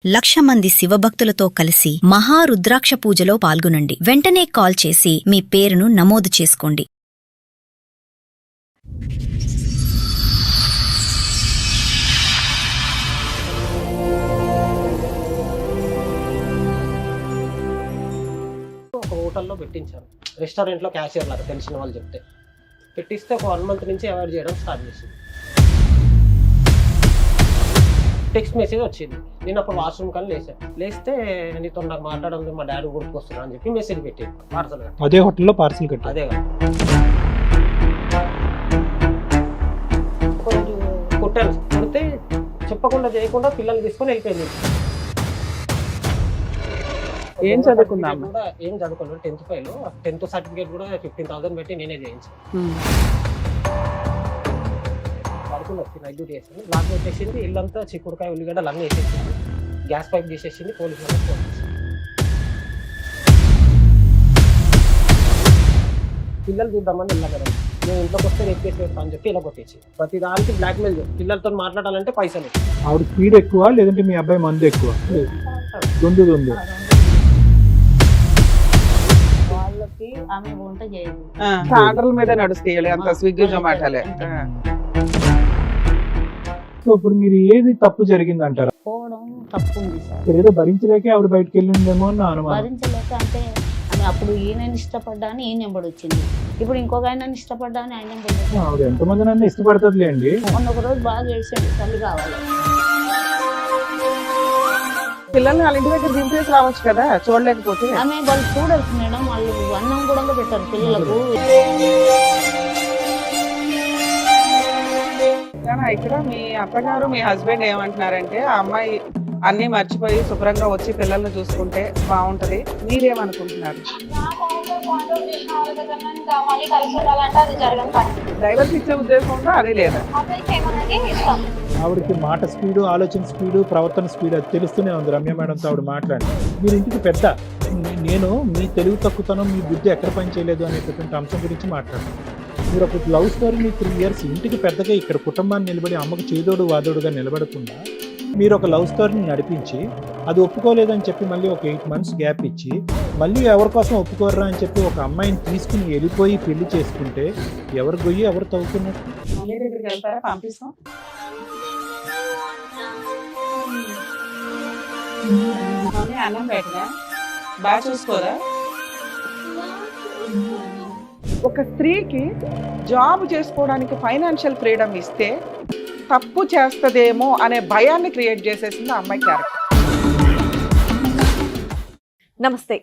1,00,000 మంది శివభక్తులతో కలిసి మహారుద్రాక్ష పూజలో పాల్గొనండి. వెంటనే కాల్ చేసి మీ పేరును నమోదు చేసుకోండి. ఒక హోటల్లో పెట్టించాను, రెస్టారెంట్లో క్యాషియర్ లాగా తెలిసిన వాళ్ళు చెప్తే పెట్టిస్తే ఒక 1 మంత్ నుంచి అవాయిడ్ చేయడం స్టార్ట్ చేసింది. టెక్స్ట్ మెసేజ్ వచ్చింది. నేను అప్పుడు వాష్రూమ్ కానీ లేస్తే నీతో నాకు మాట్లాడడం మా డాడీ గుర్తుకొస్తున్నా అని చెప్పి మెసేజ్ పెట్టింది. పార్సల్ అదే హోటల్లో పార్సల్ కట్టి అదే కొంచెం కుట్టాను. కుడితే చెప్పకుండా చేయకుండా పిల్లల్ని తీసుకొని వెళ్ళిపోయింది. ఏం చదువుకున్నా కూడా ఏం చదువుకోలేదు, 10th ఫెయిల్. 10th సర్టిఫికేట్ కూడా 15,000 పెట్టి నేనే చేయించాను. పడుకుని వచ్చి నైట్ డ్యూటీ చేసింది. లాక్ వచ్చేసింది, ఇల్లంతా చిక్కుడుకాయ ఉల్లిగడ్డలు అన్నీ వేసేసింది, గ్యాస్ పైప్ తీసేసింది. పోలీసు వాళ్ళకి ఫోన్ చేసింది. పిల్లలు చూద్దామని వెళ్ళా కదా, నేను ఇంట్లోకి వస్తే రేపు చేసి పెడతా అని చెప్పి ఇలా కొట్టేసి ప్రతి దానికి బ్లాక్ మెయిల్ చేసి పిల్లలతో మాట్లాడాలంటే పైసలు. ఆవిడ స్పీడ్ ఎక్కువ లేదంటే మీ అబ్బాయి మందు ఎక్కువ? దొందు వాళ్ళకి ఆమె వంట చేయదు, ఆర్డర్ల మీద నడుస్తాయి అంత స్విగ్గీ జొమాటోలే. సో ఇప్పుడు మీరు ఏది తప్పు జరిగింది అంటారా? పోవడం తప్పు ఉంది సార్. ఏదో భరించలేకే ఆవిడ బయటకు వెళ్ళిందేమో అని నా అనుమానం. భరించలేక అంటే ఆమె అప్పుడు ఈయనని ఇష్టపడ్డా అని ఈయన నెంబడి వచ్చింది, ఇప్పుడు ఇంకొక ఆయనని ఇష్టపడ్డా అని ఆయన నెంబడి వచ్చింది. ఆవిడ ఎంతమంది నన్ను ఇష్టపడుతుందిలేండి. మొన్న ఒక రోజు బాగా ఏడ్చాడు, తల్లి కావాలి. పిల్లల్ని వాళ్ళ ఇంటి దగ్గర దింపేసి రావచ్చు కదా చూడలేకపోతే. ఆమె వాళ్ళు చూడరు మేడం, వాళ్ళు అన్నం కూడా పెట్టారు పిల్లలకు. ఇక్కడ మీ అత్తగారు మీ హస్బెండ్ ఏమంటున్నారంటే ఆ అమ్మాయి అన్ని మర్చిపోయి శుభ్రంగా వచ్చి పిల్లల్ని చూసుకుంటే బాగుంటది, మీరేమనుకుంటున్నారు? డైవర్స్ ఇచ్చే ఉద్దేశం ఉందా? అది లేదా? ఆవిడకి మాట స్పీడు, ఆలోచన స్పీడు, ప్రవర్తన స్పీడ్ అది తెలుస్తూనే ఉంది రమ్య మేడంతో ఆవిడ మాట్లాడి. మీరు ఇంటికి పెద్ద, నేను మీ తెలివి తక్కువతనం, మీ బుద్ధి ఎక్కడ పని చేయలేదు అనేటటువంటి అంశం గురించి మాట్లాడాను. మీరు ఒక లవ్ స్టోరీని 3 years ఇంటికి పెద్దగా ఇక్కడ కుటుంబాన్ని నిలబడి అమ్మకు చేదోడు వాదోడుగా నిలబడకుండా మీరు ఒక లవ్ స్టోరీని నడిపించి అది ఒప్పుకోలేదని చెప్పి మళ్ళీ ఒక 8 months గ్యాప్ ఇచ్చి మళ్ళీ ఎవరి కోసం ఒప్పుకోర్రా అని చెప్పి ఒక అమ్మాయిని తీసుకుని వెళ్ళిపోయి పెళ్లి చేసుకుంటే ఎవరు గొయ్యి ఎవరు తవ్వుతున్నారు? దగ్గరికి వెళ్తారా? పంపిస్తాం. అన్నం పెట్టినా బాగా చూసుకోరా? ఒక స్త్రీకి జాబ్ చేసుకోవడానికి ఫైనాన్షియల్ ఫ్రీడమ్ ఇస్తే తప్పు చేస్తదేమో అనే భయాన్ని క్రియేట్ చేసేసింది ఆ అమ్మాయి క్యారెక్టర్. నమస్తే,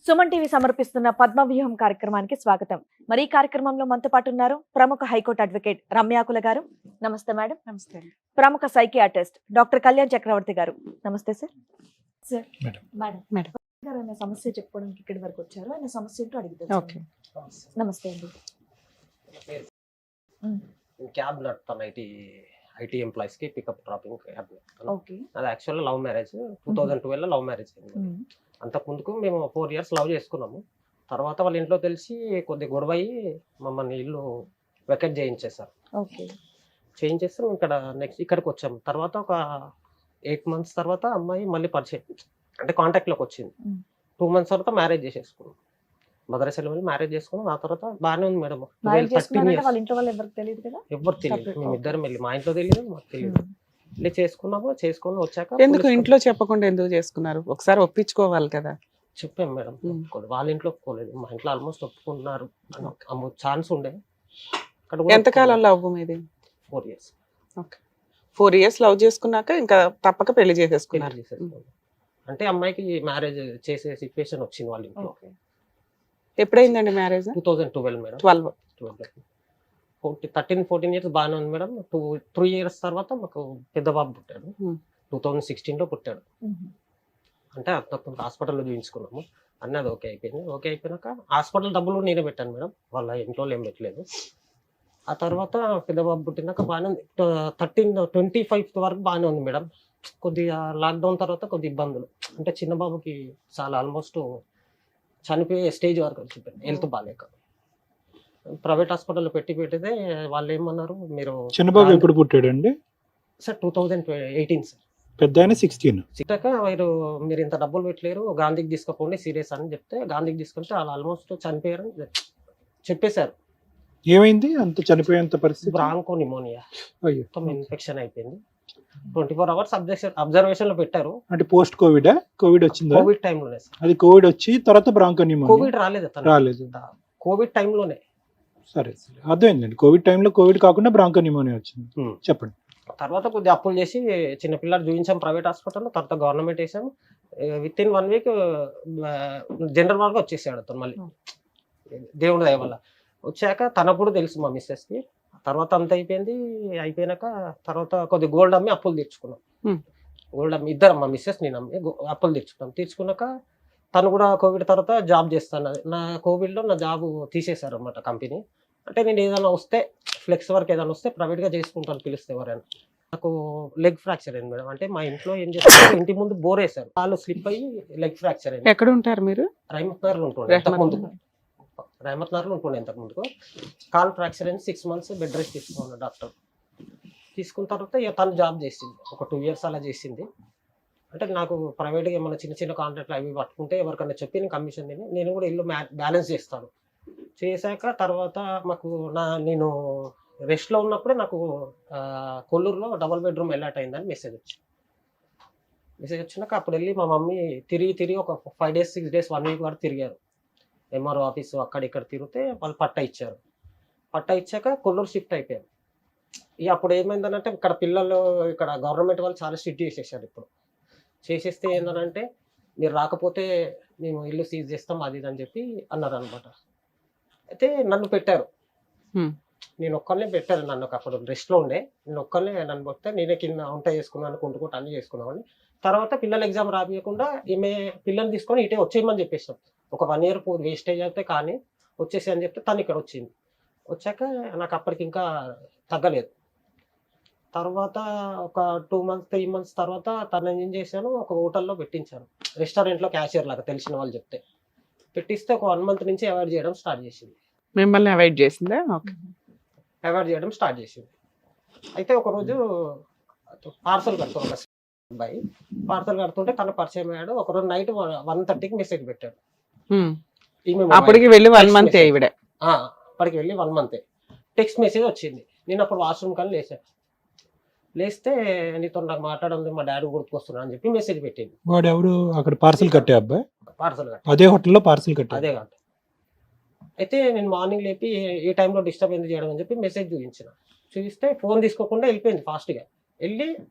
సుమన్ టీవీ సమర్పిస్తున్న పద్మవ్యూహం కార్యక్రమానికి స్వాగతం. మరి ఈ కార్యక్రమంలో మనతో పాటు ఉన్నారు ప్రముఖ హైకోర్టు అడ్వకేట్ రమ్యాకుల గారు. నమస్తే మేడం. నమస్తే. ప్రముఖ సైకియాట్రిస్ట్ డాక్టర్ కళ్యాణ్ చక్రవర్తి గారు. నమస్తే సార్. సార్ మేడం ఆయన సమస్య చెప్పుకోవడానికి ఇక్కడి వరకు వచ్చారు, ఆయన సమస్య ఏంటో అడుగుతారు. ఓకే. నమస్తే అండి. క్యాబ్ నడుపుతాను, ఐటీ ఎంప్లాయీస్ కి పికప్ డ్రాపింగ్ క్యాబ్ నడుపుతాను. ఓకే. అది యాక్చువల్గా లవ్ మ్యారేజ్, 2012 లవ్ మ్యారేజ్ అయింది. అంతకు ముందుకు మేము 4 years లవ్ చేసుకున్నాము. తర్వాత వాళ్ళ ఇంట్లో తెలిసి కొద్ది గొడవ అయ్యి మమ్మల్ని ఇల్లు వెకెట్ చేయించేసారు. ఓకే. చేయించేస్తే ఇక్కడ నెక్స్ట్ ఇక్కడికి వచ్చాము. తర్వాత ఒక 8 months తర్వాత అమ్మాయి మళ్ళీ పరిచయం అంటే కాంటాక్ట్లోకి వచ్చింది. 2 months తర్వాత మ్యారేజ్ చేసేసుకున్నాం. మదరసలో వెళ్ళి మ్యారేజ్ చేసుకున్నాం. ఆ తర్వాత బాగానే ఉంది మేడం. వాళ్ళ ఇంట్లో వాళ్ళు ఎవరికి తెలియదు కదా? ఎవరు తెలియదు, మేము ఇద్దరం వెళ్ళి, మా ఇంట్లో తెలియదు మాకు తెలియదు. వెళ్ళి చేసుకుని వచ్చాక ఎందుకు ఇంట్లో చెప్పకుండా ఎందుకు చేసుకున్నారు? ఒకసారి ఒప్పించుకోవాలి కదా. చెప్పాం మేడం, వాళ్ళ ఇంట్లో ఒప్పుకోలేదు, మా ఇంట్లో ఆల్మోస్ట్ ఒప్పుకుంటున్నారు. ఛాన్స్ ఉండే. ఎంతకాలం లవ్ మీది? 4 years. ఓకే. 4 years లవ్ చేసుకున్నాక ఇంకా తప్పక పెళ్లి చేసేసుకున్నారు. అంటే అమ్మాయికి మ్యారేజ్ చేసే సిచ్యువేషన్ వచ్చింది వాళ్ళ ఇంట్లో. ఎప్పుడైందండి మ్యారేజ్? 2012 మేడం. 13-14 years బాగానే ఉంది మేడం. 3 years తర్వాత మాకు పెద్ద బాబు పుట్టాడు. 2016లో పుట్టాడు. అంటే అంతకుముందు హాస్పిటల్లో చూపించుకున్నాము, అన్నీ అది ఓకే అయిపోయింది. ఓకే అయిపోయినాక హాస్పిటల్ డబ్బులు నేనే పెట్టాను మేడం, వాళ్ళ ఇంట్లో ఏం పెట్టలేదు. ఆ తర్వాత పెద్ద బాబు పుట్టినాక బాగానే ఉంది. 25th వరకు బాగానే ఉంది మేడం. కొద్దిగా లాక్డౌన్ తర్వాత కొద్ది ఇబ్బందులు, అంటే చిన్న బాబుకి చాలా ఆల్మోస్ట్ చనిపోయే స్టేజ్ వరకు వచ్చిపోయింది, హెల్త్ బాగాలేక. ప్రైవేట్ హాస్పిటల్లో పెట్టితే వాళ్ళు ఏమన్నారు, మీరు చిన్నబాబు ఎప్పుడు పుట్టాడండి? Sir 2018 sir. పెద్ద ఆయన 16. సిట్టాక మీరు ఇంత డబ్బులు పెట్టలేరు, గాంధీకి తీసుకుపోండి సీరియస్ అని చెప్తే గాంధీకి తీసుకుంటే వాళ్ళు ఆల్మోస్ట్ చనిపోయారని చెప్పేశారు. ఏమైంది అంత చనిపోయేంత పరిస్థితి? బ్రాంకో నిమోనియా అయ్యో. మొత్తం ఇన్ఫెక్షన్ అయిపోయింది. 24 hours అబ్జర్వేషన్ లో పెట్టారు. అంటే పోస్ట్ కోవిడ్ వచ్చిందా? కోవిడ్ టైంలోనే సార్. అది కోవిడ్ వచ్చి తర్వాత బ్రాంకోనిమోనియా కోవిడ్ రాలేదు అతను. రాలేదు. కోవిడ్ టైంలోనే. సరే అర్థమైందండి. కోవిడ్ టైంలో కోవిడ్ కాకుండా బ్రాంకోనిమోనియా వచ్చింది. చెప్పండి. తర్వాత కొద్దిగా అప్పులు చేసి చిన్నపిల్లలు చూపించాం ప్రైవేట్ హాస్పిటల్లో, తర్వాత గవర్నమెంట్ వేసాము. విత్ ఇన్ 1 week జనరల్ వార్డ్గా వచ్చేసాడు అతను మళ్ళీ, దేవుడి దయ వల్ల. వచ్చాక తనప్పుడు తెలుసు మా మిస్సెస్కి. తర్వాత అంత అయిపోయినాక తర్వాత కొద్ది గోల్డ్ అమ్మి అప్పులు తీర్చుకున్నాం. గోల్డ్ అమ్మి ఇద్దరం, మా మిస్సెస్ నేను అమ్మి అప్పులు తీర్చుకున్నాక తను కూడా కోవిడ్ తర్వాత జాబ్ చేస్తాను. నా కోవిడ్లో నా జాబ్ తీసేశారు అనమాట కంపెనీ. అంటే నేను ఏదైనా వస్తే ఫ్లెక్స్ వర్క్ ఏదైనా వస్తే ప్రైవేట్గా చేసుకుంటాను పిలిస్తే ఎవరైనా. నాకు లెగ్ ఫ్రాక్చర్ అయింది మేడం. అంటే మా ఇంట్లో ఏం చేస్తారు, ఇంటి ముందు బోర్ వేశారు, కాళ్ళు స్లిప్ అయ్యి లెగ్ ఫ్రాక్చర్ అయింది. ఎక్కడ ఉంటారు మీరు? రైమత్ నగర్లో ఉంటుండే ఇంతకుముందు. రైమత్ నగర్లో ఉంటుండే ఇంతకుముందుకు. కాల్ ఫ్రాక్చర్ అయింది. 6 months బెడ్ రెస్ట్ తీసుకున్నాను డాక్టర్. తీసుకున్న తర్వాత ఇక తను జాబ్ చేసింది, ఒక 2 years అలా చేసింది. అంటే నాకు ప్రైవేట్గా ఏమైనా చిన్న చిన్న కాంట్రాక్ట్లు అవి పట్టుకుంటే ఎవరికైనా చెప్పి నేను కమిషన్ నేను కూడా ఇల్లు బ్యాలెన్స్ చేస్తాను. చేశాక తర్వాత మాకు నేను రెస్ట్లో ఉన్నప్పుడే నాకు కొల్లూరులో డబుల్ బెడ్రూమ్ అలాట్ అయిందని మెసేజ్ వచ్చినాక అప్పుడు వెళ్ళి మా మమ్మీ తిరిగి ఒక 5 days 6 days 1 week వరకు తిరిగారు. ఎంఆర్ఓ ఆఫీసు అక్కడ ఇక్కడ తిరిగితే వాళ్ళు పట్టా ఇచ్చారు. పట్టా ఇచ్చాక కొల్లూరు షిఫ్ట్ అయిపోయారు. ఇక అప్పుడు ఏమైందనంటే ఇక్కడ పిల్లలు ఇక్కడ గవర్నమెంట్ వాళ్ళు చాలా స్ట్రిక్ట్ చేసేసారు. ఇప్పుడు చేసేస్తే ఏంటంటే మీరు రాకపోతే మేము ఇల్లు సీజ్ చేస్తాం అది ఇది అని చెప్పి అన్నారు అనమాట. అయితే నన్ను పెట్టారు, నేను ఒక్కరినే పెట్టారు. నన్ను అప్పుడు రెస్ట్లో ఉండే, నేను ఒక్కరినే నన్ను పెడితే నేనే కింద వంట చేసుకున్నాను, కొంటుకుంటూ అన్నీ చేసుకున్నామని. తర్వాత పిల్లల ఎగ్జామ్ రాబియకుండా ఈమె పిల్లల్ని తీసుకొని ఇటే వచ్చేయమని చెప్పేసాం. ఒక 1 year వేస్టేజ్ అయితే కానీ వచ్చేసి అని చెప్తే తను ఇక్కడ వచ్చింది. వచ్చాక నాకు అప్పటికి ఇంకా తగ్గలేదు. తర్వాత ఒక 2 months 3 months తర్వాత తను ఏం చేశాను, ఒక హోటల్లో పెట్టించాను, రెస్టారెంట్లో క్యాషియర్ లాగా తెలిసిన వాళ్ళు చెప్తే పెట్టిస్తే ఒక 1 month నుంచి అవాయిడ్ చేయడం స్టార్ట్ చేసింది. మిమ్మల్ని అవాయిడ్ చేసిందా? అవాయిడ్ చేయడం స్టార్ట్ చేసింది. అయితే ఒకరోజు పార్సల్ కడుతుంది, ఒక అబ్బాయి పార్సల్ కడుతుంటే తను పరిచయం అయ్యాడు. ఒకరోజు నైట్ 1:30కి మెసేజ్ పెట్టాడు. అప్పటికి వెళ్ళి 1 month ఈవిడ. అప్పటికి వెళ్ళి 1 month టెక్స్ట్ మెసేజ్ వచ్చింది. నేను అప్పుడు వాష్రూమ్ కానీ లేస్తే నీతో నాకు మాట్లాడండి, మా డాడీ గుర్తుకొస్తున్నా అని చెప్పి మెసేజ్ పెట్టింది. వాడు ఎవరు అక్కడ పార్సల్ కట్టే అబ్బాయి? పార్సల్ కట్టే అదే హోటల్లో పార్సల్ కట్టే. అదే కాదు. అయితే నేను మార్నింగ్ లేపి ఏ టైంలో డిస్టర్బ్ ఎందుకు చేయడం అని చెప్పి మెసేజ్ చూపిస్తే ఫోన్ తీసుకోకుండా వెళ్ళిపోయింది ఫాస్ట్గా.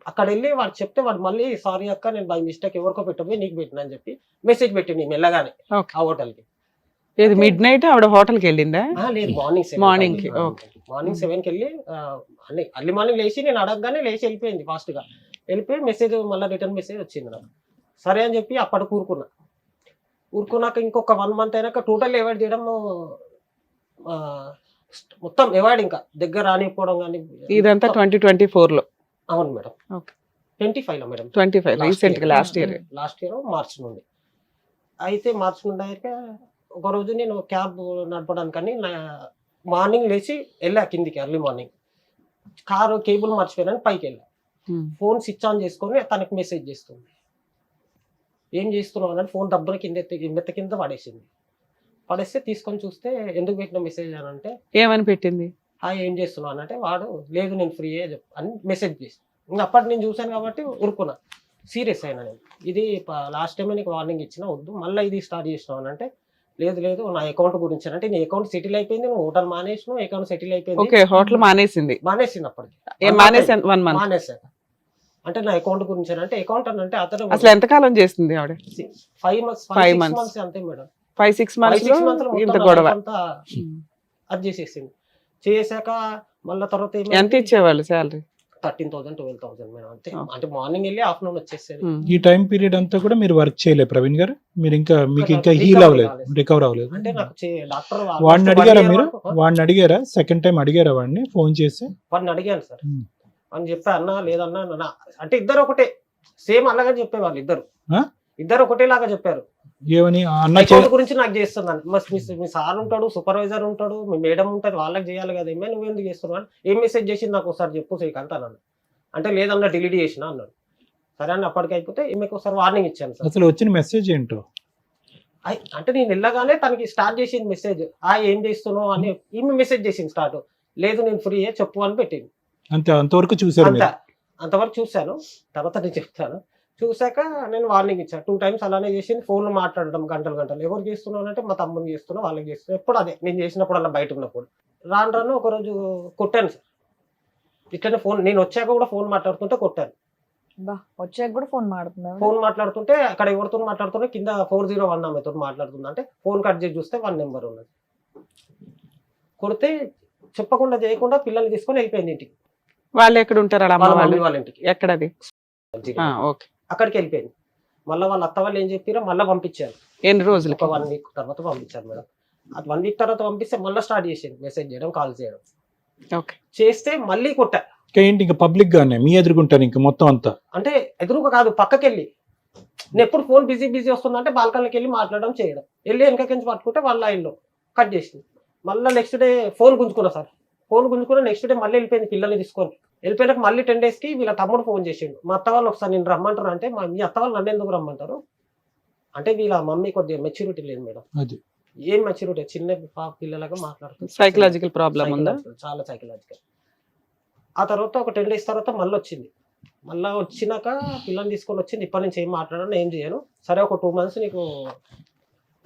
అక్కడ వెళ్ళి వాడు చెప్తే వాడు మళ్ళీ సారీ అక్క నేను బై మిస్టేక్ ఎవరికో పెట్టబోయి నీకు పెట్టిన అని చెప్పి మెసేజ్ పెట్టింది మెల్లగానే ఆ హోటల్కి. ఇది మిడ్ నైట్ ఆవిడ హోటల్కి వెళ్ళిందా? లేదు, మార్నింగ్ 7కి వెళ్ళి అర్లీ మార్నింగ్ లేచి నేను అడగగానే లేచి వెళ్ళిపోయింది ఫాస్ట్గా. వెళ్ళిపోయి మెసేజ్ మళ్ళీ రిటర్న్ మెసేజ్ వచ్చింది నాకు. సరే అని చెప్పి అప్పటికి ఊరుకున్నాక ఇంకొక 1 month అయినాక టోటల్ అవాయిడ్ చేయడం, మొత్తం అవాయిడ్, ఇంకా దగ్గర రానిపోవడం కానీ. ఇదంతా 2024లో? అవును మేడం. 25లో మేడం. 25 రీసెంట్ గా లాస్ట్ ఇయర్ మార్చ్ నుండి. అయితే మార్చ్ నుండి అయితే ఒకరోజు నేను క్యాబ్ నడపడానికని మార్నింగ్ లేచి వెళ్ళా కిందికి, ఎర్లీ మార్నింగ్ కారు కేబుల్ మర్చిపోయానని పైకి వెళ్ళా. ఫోన్ స్విచ్ ఆన్ చేసుకొని తనకి మెసేజ్ చేస్తుంది, ఏం చేస్తున్నావు అని. ఫోన్ దబ్బున మెత్త కింద పడేస్తే తీసుకొని చూస్తే ఎందుకు పెట్టిన మెసేజ్ అని అంటే ఏమని పెట్టింది, ఏం చేస్తున్నావు అని అంటే వాడు లేదు నేను ఫ్రీ అని మెసేజ్ చేసి. ఇంకా అప్పటి నేను చూశాను కాబట్టి ఊరుకున్నా, సీరియస్ అయినా నేను. ఇది లాస్ట్ టైం నీకు వార్నింగ్ ఇచ్చిన వద్దు, మళ్ళీ ఇది స్టార్ట్ చేసినావు అని అంటే లేదు నా అకౌంట్ గురించి అంటే నీ అకౌంట్ సెటిల్ అయిపోయింది, నువ్వు హోటల్ మానేసినావు, అకౌంట్ సెటిల్ అయిపోయింది. హోటల్ మానేసింది అప్పటికి మానేసాక అంటే నా అకౌంట్ గురించి అంటే అకౌంట్ అని అంటే అతను అసలు ఎంతకాలం చేస్తుంది ఆవిడ? 5 months అంతే మేడం. 5-6 months ఇంత గొడవ అది చేసేసింది. చేసాక మళ్ళీ తర్వాత ఎంత ఇచ్చేవాళ్ళు శాలరీ? 13,000 12,000 మేడం అంతే. అంటే మార్నింగ్ వెళ్ళి ఆఫ్టర్నూన్ వచ్చేసేది. ఈ టైం పీరియడ్ అంతా కూడా మీరు వర్క్ చేయలేదు ప్రవీణ్ గారు? మీరు మీకు ఇంకా హీల్ అవ్వలేదు, రికవర్ అవ్వలేదు? అంటే నాకు డాక్టర్ వాడిని అడిగారా మీరు? వాడిని అడిగారా? సెకండ్ టైం అడిగారా వాడిని ఫోన్ చేసి? వాడిని అడిగాను సార్ అని చెప్పా. అన్నా లేదన్నా అంటే ఇద్దరు ఒకటే సేమ్ అలాగే చెప్పేవాళ్ళు, ఇద్దరు ఒకటేలాగా చెప్పారు. ఏమని? అకౌంట్ గురించి నాకు చేస్తున్నాను, మీ సార్ ఉంటాడు, సూపర్వైజర్ ఉంటాడు, మీ మేడం ఉంటుంది, వాళ్ళకి చేయాలి కదా, ఏమే నువ్వు ఎందుకు చేస్తున్నావు, ఏం మెసేజ్ చేసింది నాకు ఒకసారి చెప్పు శ్రీకాంత్ అన్నాను. అంటే లేదన్నా డిలీట్ చేసిన అన్నాడు. సరే అని అప్పటికి అయిపోతే ఈమెకు ఒకసారి వార్నింగ్ ఇచ్చాను సార్. అసలు వచ్చిన మెసేజ్ ఏంటో? అంటే నేను వెళ్ళగానే తనకి స్టార్ట్ చేసింది మెసేజ్, ఏం చేస్తున్నావు అని ఈమె మెసేజ్ చేసింది స్టార్ట్. లేదు నేను ఫ్రీ చెప్పు అని పెట్టింది. అంతవరకు చూసారు అంత మీరు? అంతవరకు చూశాను. తర్వాత నేను చెప్తాను. చూశాక నేను వార్నింగ్ ఇచ్చాను. 2 times అలానే చేసింది. ఫోన్లో మాట్లాడడం గంటలు గంటలు. ఎవరు చేస్తున్నావు అంటే మా తమ్ముని చేస్తున్నా, వాళ్ళకి చేస్తున్నా. ఎప్పుడు అదే నేను చేసినప్పుడు అలా బయట ఉన్నప్పుడు. రాను ఒకరోజు కొట్టాను సార్. ఇట్లనే ఫోన్ నేను వచ్చాక కూడా ఫోన్ మాట్లాడుతుంటే కొట్టాను. వచ్చాక కూడా ఫోన్ మాట్లాడుతున్నా. ఫోన్ మాట్లాడుతుంటే అక్కడ ఎవరితో మాట్లాడుతున్నా కింద 401 ఆమెతో మాట్లాడుతుంది. అంటే ఫోన్ కట్ చేసి చూస్తే 1 నెంబర్ ఉన్నది. కొడితే చెప్పకుండా చేయకుండా పిల్లల్ని తీసుకొని వెళ్ళిపోయింది ఇంటికి. వాళ్ళు ఎక్కడ ఉంటారు? వాళ్ళ అమ్మ వాళ్ళ వాళ్ళు మమ్మీ వాళ్ళ ఇంటికి. ఎక్కడది? ఓకే. అక్కడికి వెళ్ళిపోయింది. మళ్ళీ వాళ్ళ అత్త వాళ్ళు ఏం చెప్పారో మళ్ళీ పంపించారు. ఎన్ని రోజులు? ఒక 1 week తర్వాత పంపించారు మేడం. అది 1 week తర్వాత పంపిస్తే మళ్ళీ స్టార్ట్ చేసింది మెసేజ్ చేయడం, కాల్ చేయడం. ఓకే. చేస్తే మళ్ళీ కొట్టా. ఏంటి ఇంకా పబ్లిక్ గానే మీ ఎదుర్కొంటారు ఇంకా మొత్తం అంతా? అంటే ఎదురుగా కాదు, పక్కకెళ్ళి. నేను ఎప్పుడు ఫోన్ బిజీ వస్తుందంటే బాల్కనీకి వెళ్ళి మాట్లాడడం చేయడం. వెళ్ళి వెనకకించి పట్టుకుంటే వాళ్ళ లైన్లో కట్ చేసింది. మళ్ళీ నెక్స్ట్ డే ఫోన్ గుంజుకున్నా సార్. ఫోన్ గుంజుకున్నా నెక్స్ట్ డే మళ్ళీ వెళ్ళిపోయింది పిల్లల్ని తీసుకొని. వెళ్ళిపోయినాక మళ్ళీ 10 daysకి వీళ్ళ తమ్ముడు ఫోన్ చేసిండు. మా అత్త వాళ్ళు ఒకసారి నేను రమ్మంటారు అంటే మీ అత్త వాళ్ళు నన్ను ఎందుకు రమ్మంటారు అంటే వీళ్ళ మమ్మీ కొద్దిగా మెచ్యూరిటీ లేదు మేడం. అది ఏం మెచ్యూరిటీ, చిన్న పిల్లలాగా మాట్లాడుతుంది. సైకలాజికల్ ప్రాబ్లం ఉందా? చాలా సైకలాజికల్. ఆ తర్వాత ఒక 10 days తర్వాత మళ్ళీ వచ్చింది. మళ్ళీ వచ్చినాక పిల్లల్ని తీసుకొని వచ్చింది. ఇప్పటి నుంచి ఏం మాట్లాడను, ఏం చేయను. సరే ఒక 2 months నీకు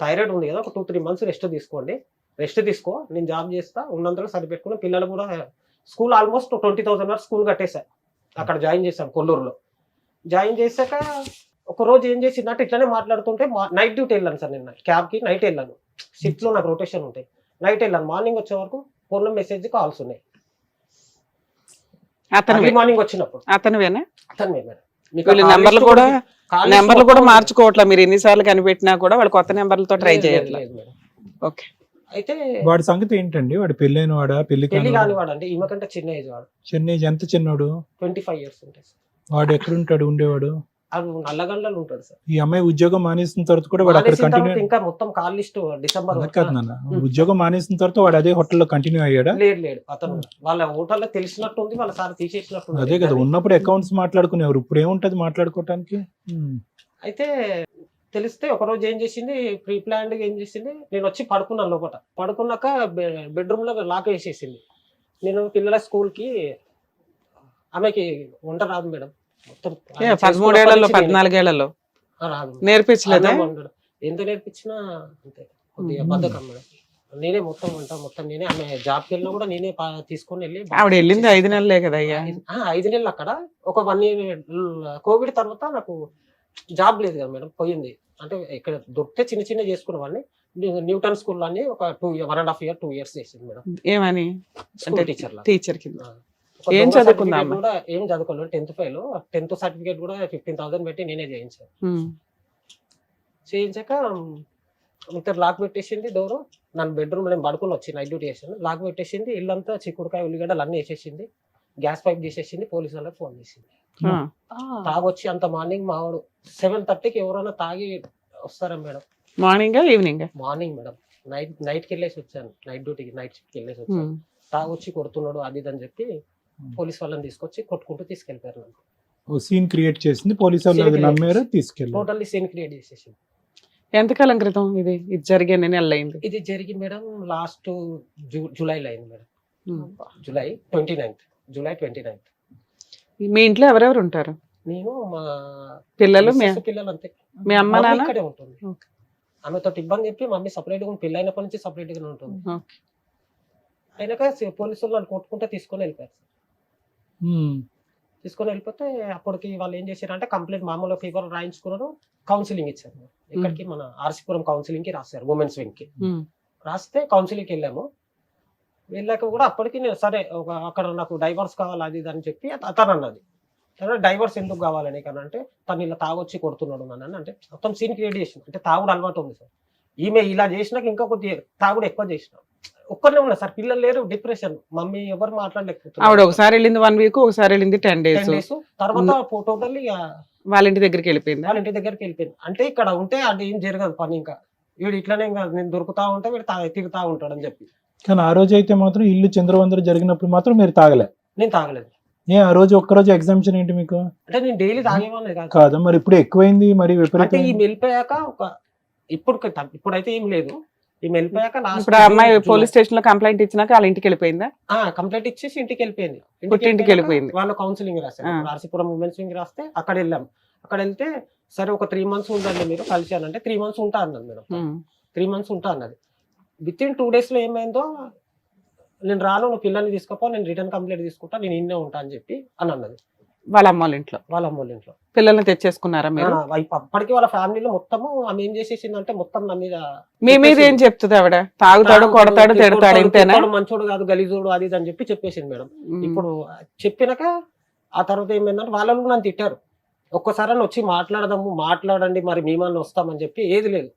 థైరాయిడ్ ఉంది కదా, ఒక 2-3 months రెస్ట్ తీసుకోండి. రెస్ట్ తీసుకో, నేను జాబ్ చేస్తా, ఉన్నంతలో సరిపెట్టుకుని పిల్లలు కూడా స్కూల్ ఆల్మోస్ట్ 20,000 వరకు స్కూల్ కట్టేశాను. అక్కడ జాయిన్ చేశాను కొల్లూరులో. జాయిన్ చేశాక ఒక రోజు ఏం చేసిందంటే ఇట్లానే మాట్లాడుతుంటే నైట్ డ్యూటీ వెళ్ళాను సార్. నేను క్యాబ్కి నైట్ వెళ్ళాను. షిఫ్ట్లో నాకు రొటేషన్ ఉంటాయి. నైట్ వెళ్ళాను. మార్నింగ్ వచ్చే వరకు ఫోన్లో మెసేజ్ కాల్స్ ఉన్నాయి. అతను మార్నింగ్ వచ్చినప్పుడు అతనువేనా? అతను మేడం. వీళ్ళు నెంబర్లు కూడా మార్చుకోవట్లా. మీరు ఎన్నిసార్లు కనిపెట్టినా కూడా వాళ్ళు కొత్త నెంబర్లతో ట్రై చేయట్లేదు. ఓకే. అయితే వాడి సంగతి ఏంటండి? వాడు పెళ్ళైన వాడా? పెళ్లి పెళ్లి కానివాడు అంటే ఈమె కంటే చిన్న ఏజ్ వాడు. చిన్న ఏజ్? ఎంత చిన్నవాడు? 25 years ఉంటాయి సార్. వాడు ఎక్కడుంటాడు ఉండేవాడు? అది నల్లగండ్లలో ఉంటాడు సార్. ఈ అమ్మాయి ఉద్యోగం మానేసిన తర్వాత కూడా వాడు అక్కడ కంటిన్యూ? ఇంకా మొత్తం కాల్ లిస్ట్ డిసెంబర్ కాదు నాన్న, ఉద్యోగం మానేసిన తర్వాత వాడు అదే హోటల్లో కంటిన్యూ అయ్యాడా? లేడు. అతను వాళ్ళ హోటల్లో తెలిసినట్టు ఉంది, వాళ్ళ సార్ తీసేసినట్టు. అదే కదా, ఉన్నప్పుడు అకౌంట్స్ మాట్లాడుకునేవారు, ఇప్పుడు ఏముంటది మాట్లాడుకోవటానికి? అయితే తెలిస్తే ఒకరోజు ఏం చేసింది, ప్రీ ప్లాన్డ్ ఏం చేసింది, నేను వచ్చి పడుకున్నాను లోపల. పడుకున్నాక బెడ్రూమ్ లో లాక్ వేసేసింది. నేను పిల్లల స్కూల్కి ఆమెకి వంట రాదు మేడం. మొత్తం 13 ఏళ్లలో 14 ఏళ్లలో రాదు. నేర్పించలేదా? ఎంత నేర్పించినా అంతే, కొద్దిగా బద్ధకం మేడం. నేనే మొత్తం వంట మొత్తం నేనే. ఆమె జాబ్కి వెళ్ళినా కూడా నేనే తీసుకొని వెళ్ళి. ఆవిడ వెళ్ళింది 5 నెలలే కదా అయ్యా? 5 నెలలు అక్కడ. ఒక 1 year కోవిడ్ తర్వాత నాకు జాబ్ లేదు కదా మేడం, పోయింది. అంటే ఇక్కడ దొరికితే చిన్న చిన్న చేసుకునేవాడిని. న్యూటన్ స్కూల్ అని ఒక 1.5 year 2 years చేసింది మేడం. ఏమని? స్కూల్ టీచర్ టీచర్ కింద. ఏం చదువుకుందాం? కూడా ఏం చదువుకోలేదు. 10th fail. 10th సర్టిఫికేట్ కూడా 15,000 పెట్టి నేనే చేయించాను. చేయించాక ఇంత లాక్ పెట్టేసింది డోరు. నన్ను బెడ్రూమ్ నేను పడుకుని వచ్చి నైట్ డ్యూటీ చేసాను. లాక్ పెట్టేసింది. ఇల్లంతా చిక్కుడుకాయ ఉల్లిగడ్డలు అన్నీ వేసేసింది. గ్యాస్ పైప్ చేసేసింది. పోలీసు వాళ్ళకి ఫోన్ చేసింది. తాగొచ్చి అంత మార్నింగ్ మావాడు 7:30కి ఎవరైనా తాగి వస్తారా madam? Morning evening? Morning madam. నైట్కి వెళ్ళేసి వచ్చాను. నైట్ డ్యూటీకి నైట్ షిఫ్ట్కి వెళ్ళేసి వచ్చాను. తాగొచ్చి కొడుతున్నాడు అది అని చెప్పి పోలీస్ వాళ్ళని తీసుకొచ్చి కొట్టుకుంటూ తీసుకెళ్ళిపోయారు. సీన్ క్రియేట్ చేసింది పోలీసు వాళ్ళు, నమ్మారు, తీసుకెళ్ళి టోటల్లీ సీన్ క్రియేట్ చేసేసింది. ఎంతకాలం క్రితం ఇది జరిగే నెల అయింది? ఇది జరిగి మేడం లాస్ట్ జూలైలో అయింది మేడం. July 29th. మీ ఇంట్లో ఎవరెవరు ఉంటారు? నేను, మా పిల్లలు, పిల్లలు అంతే. మీ అమ్మ నాన్న ఇక్కడే ఉంటుంది. ఆమెతో ఇబ్బంది చెప్పి మమ్మీ సపరేట్ గా, పెళ్ళి అయినప్పటి నుంచి సపరేట్ గానే ఉంటుంది. అయినాక పోలీసులు నన్ను కొట్టుకుంటే తీసుకొని వెళ్ళిపోయారు. తీసుకొని వెళ్ళిపోతే అప్పటికి వాళ్ళు ఏం చేశారంటే కంప్లీట్ మామూలు ఫీవర్ రాయించుకున్నారు. కౌన్సిలింగ్ ఇచ్చారు. ఇక్కడికి మన ఆర్సీపురం కౌన్సిలింగ్ కి రాశారు, ఉమెన్స్ వింగ్ కి రాస్తే కౌన్సిలింగ్కి వెళ్ళాము. వెళ్ళాక కూడా అప్పటికి నేను సరే అక్కడ నాకు డైవర్స్ కావాలి అది ఇది అని చెప్పి అతను అన్నది. డైవర్స్ ఎందుకు కావాలని అంటే తను ఇలా తాగొచ్చి కొడుతున్నాడు నన్ను అంటే మొత్తం సీన్ క్రియేట్ చేసిన. అంటే తాగుడు అలవాటు ఉంది సార్. ఈమె ఇలా చేసినాక ఇంకా కొద్దిగా తాగుడు ఎక్కువ చేసిన. ఒక్కనే ఉన్నా సార్, పిల్లలు లేరు, డిప్రెషన్. మమ్మీ ఎవరు మాట్లాడలేకపోతున్నారు. ఆవిడ ఒకసారి వెళ్ళింది 1 week, ఒకసారి వెళ్ళింది 10 days. తర్వాత టోటల్లీ వాళ్ళ ఇంటి దగ్గరికి వెళ్ళిపోయింది. అంటే ఇక్కడ ఉంటే అది ఏం జరగదు పని. ఇంకా వీడు ఇట్లానే ఇంకా నేను దొరుకుతా ఉంటే వీడు తిరుగుతా ఉంటాడు అని చెప్పి. కానీ ఆ రోజు అయితే మాత్రం ఇల్లు చంద్రవందరు జరిగినప్పుడు మాత్రం మీరు తాగలే? నేను తాగలేదు. ఆ రోజు ఒక్కరోజు ఎగ్జామ్షన్ ఏంటి మీకు? అంటే నేను డైలీ తాగేవాళ్ళే కాదు. కాదు మరి ఇప్పుడు ఎక్కువైంది మరి అంటే విపరీతం. ఈ వెళ్ళిపోయాక ఇప్పుడైతే ఏం లేదు. ఈ వెళ్ళిపోయాక ఇప్పుడు ఆ అమ్మాయి పోలీస్ స్టేషన్ లో కంప్లైంట్ ఇచ్చినాక వాళ్ళ ఇంటికి వెళ్ళిపోయిందా? కంప్లైంట్ ఇచ్చేసి ఇంటికి వెళ్ళిపోయింది. పుట్టింటికి వెళ్ళిపోయింది. వాళ్ళు కౌన్సిలింగ్ రాశారు, రాసిపురం ఉమెన్స్ వింగ్ రాస్తే అక్కడ వెళ్ళాం. అక్కడ వెళ్తే సరే ఒక 3 months ఉండండి మీరు కలిసానంటే 3 months ఉంటా అన్నది మేడం. 3 months ఉంటా అన్నది. విత్ ఇన్ 2 days లో ఏమైందో, నేను రాను, నువ్వు పిల్లల్ని తీసుకోపో, నేను రిటర్న్ కంప్లైంట్ తీసుకుంటా, నేను ఇన్నే ఉంటా అని చెప్పి అని అన్నది. వాళ్ళ అమ్మ వాళ్ళ ఇంట్లో వాళ్ళ అమ్మ వాళ్ళ ఇంట్లో పిల్లల్ని తెచ్చేసుకున్నారా మీరు? అప్పటికి వాళ్ళ ఫ్యామిలీలో మొత్తము ఆమె ఏం చేసేసిందంటే మొత్తం నా మీద మీ మీద ఏం చెప్తుంది ఆవిడ? తాగుతాడు, కొడతాడు, తిడతాడు, ఇంతేనా? మంచోడు కాదు, గలీజోడు, అది ఇది అని చెప్పి చెప్పేసింది మేడం. ఇప్పుడు చెప్పినాక ఆ తర్వాత ఏమైందంటే వాళ్ళు నన్ను తిట్టారు. ఒక్కసారి వచ్చి మాట్లాడండి, మరి మేమన్నా వస్తామని చెప్పి ఏది లేదు.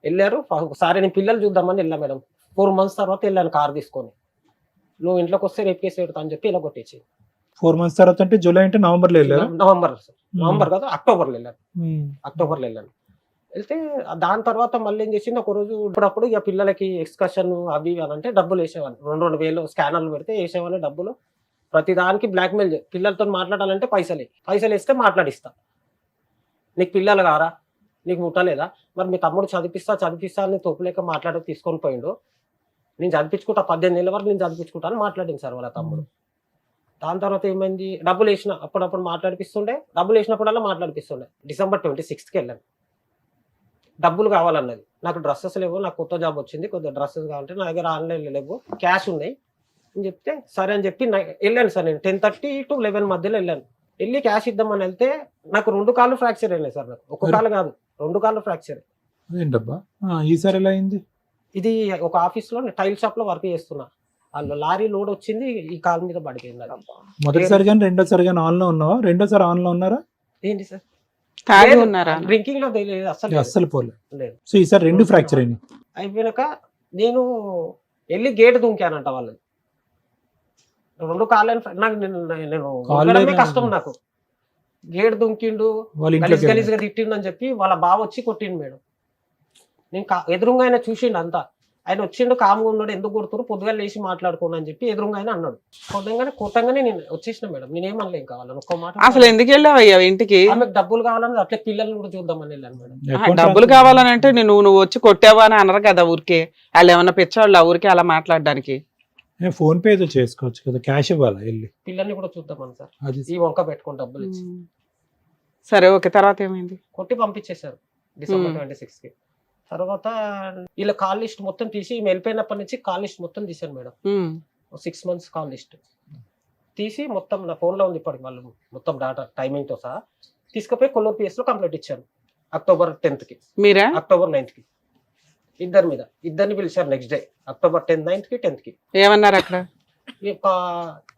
వెళ్ళారు. ఒకసారి నేను పిల్లలు చూద్దామని వెళ్ళా మేడం. 4 months తర్వాత వెళ్ళాను కార్ తీసుకొని. నువ్వు ఇంట్లోకి వస్తే రేపు కేసు పెడతా అని చెప్పి ఇలా కొట్టేసి. 4 months తర్వాత అంటే జూలై అంటే నవంబర్లో వెళ్ళారు. నవంబర్ కాదు, అక్టోబర్లో వెళ్ళాను. వెళ్తే దాని తర్వాత మళ్ళీ ఏం చేసింది, ఒక రోజు ఇప్పుడప్పుడు ఇక పిల్లలకి ఎక్స్కర్షన్ అవి అని అంటే డబ్బులు వేసేవాళ్ళు. 2,000 స్కానర్లు పెడితే వేసేవాళ్ళు డబ్బులు. ప్రతి దానికి బ్లాక్మెయిల్. పిల్లలతో మాట్లాడాలంటే పైసలు వేస్తే మాట్లాడిస్తా. నీకు పిల్లలు కారా, నీకు ముట్టలేదా, మరి మీ తమ్ముడు చదివిస్తా అని తోపులేక తీసుకొని పోయిండు. నేను చదివించుకుంటా, 18 ఏళ్ళ వరకు నేను చదివించుకుంటా అని మాట్లాడింది సార్ వాళ్ళ తమ్ముడు. దాని తర్వాత ఏమైంది, డబ్బులు వేసిన అప్పుడప్పుడు మాట్లాడిపిస్తుండే, డబ్బులు వేసినప్పుడల్లా మాట్లాడిపిస్తుండే. December 26th వెళ్ళాను. డబ్బులు కావాలన్నది. నాకు డ్రెస్సెస్ లేవు, నాకు కొత్త జాబ్ వచ్చింది, కొద్దిగా డ్రెస్సెస్ కావాలంటే నా దగ్గర ఆన్లైన్ లేవు, క్యాష్ ఉన్నాయి అని చెప్తే సరే అని చెప్పి వెళ్ళాను సార్. నేను 10:30 to 11 మధ్యలో వెళ్ళాను. వెళ్ళి క్యాష్ ఇద్దామని వెళ్తే నాకు 2 కాళ్ళు ఫ్రాక్చర్ అయినాయి సార్. నాకు ఒక కాలు కాదు, 2 కాళ్ళు ఫ్రాక్చర్. ఏంటబ్బా ఈసారి ఎలా అయింది? ఇది ఒక ఆఫీస్ లో టైల్ షాప్ లో వర్క్ చేస్తున్నా. వాళ్ళు లారీ లోడ్ వచ్చింది, ఈ కాలు మీద పడిపోయింది. మొదటిసారి కానీ రెండోసారి కానీ ఆన్ లో ఉన్నావా? రెండోసారి ఆన్ లో ఉన్నారా? ఏంటి సార్, తాగి ఉన్నారా? డ్రింకింగ్ లో అస్సలు పోలేదు. లేదు. సో ఈసారి 2 ఫ్రాక్చర్ అయినాయి. అయిపోయినాక నేను వెళ్ళి గేట్ దుంకానంట వాళ్ళది. 2 కాళ్ళు నాకు నేను కష్టం. నాకు గేట్ దుంకిండు, గలీజ్గా తిట్టిండు అని చెప్పి వాళ్ళ బావ వచ్చి కొట్టిండు మేడం. నేను ఎదురుగా ఆయన చూసిండు అంతా. ఆయన వచ్చిండు, కామ్గా ఉన్నాడు, ఎందుకు కొడుతున్నారు, పొద్దుగా లేచి మాట్లాడుకోండి అని చెప్పి ఎదురుగా ఆయన అన్నాడు. కొట్టంగానే నేను వచ్చేసిన మేడం. నేనేమనలే ఇంకా వాళ్ళని ఒక్క మాట. అసలు ఎందుకు వెళ్ళావయ్యా ఇంటికి? ఆమెకు డబ్బులు కావాలని, అట్లే పిల్లల్ని కూడా చూద్దామని వెళ్ళాను మేడం. డబ్బులు కావాలని అంటే నువ్వు వచ్చి కొట్టావా అని అనరు కదా ఊరికే. వాళ్ళు ఏమన్నా పిచ్చవాళ్ళు ఆ ఊరికే అలా మాట్లాడడానికి? ఫోన్ పే ఏదో చేసుకోవచ్చు కదా, క్యాష్ ఇవ్వాలా వెళ్ళి? పిల్లల్ని కూడా చూద్దామని సార్, ఈ వంక పెట్టుకుని డబ్బులు ఇచ్చి. సరే ఓకే, తర్వాత ఏమైంది? కొట్టి పంపించేశారు December 26th. తర్వాత వీళ్ళ కాల్ లిస్ట్ మొత్తం తీసి వెళ్ళిపోయినప్పటి నుంచి కాల్ లిస్ట్ మొత్తం తీశాను మేడం. 6 months కాల్ లిస్ట్ తీసి మొత్తం నా ఫోన్ లో ఉంది ఇప్పటికి. వాళ్ళు మొత్తం డాటా టైమింగ్ తో సహా తీసుకుపోయి కొల్లూరు PS లో కంప్లైంట్ ఇచ్చాను. October 10th మీరా? October 9th ఇద్దరిని పిలిచారు. Next day October 10th, 9th, 10th ఏమన్నారు అక్కడ?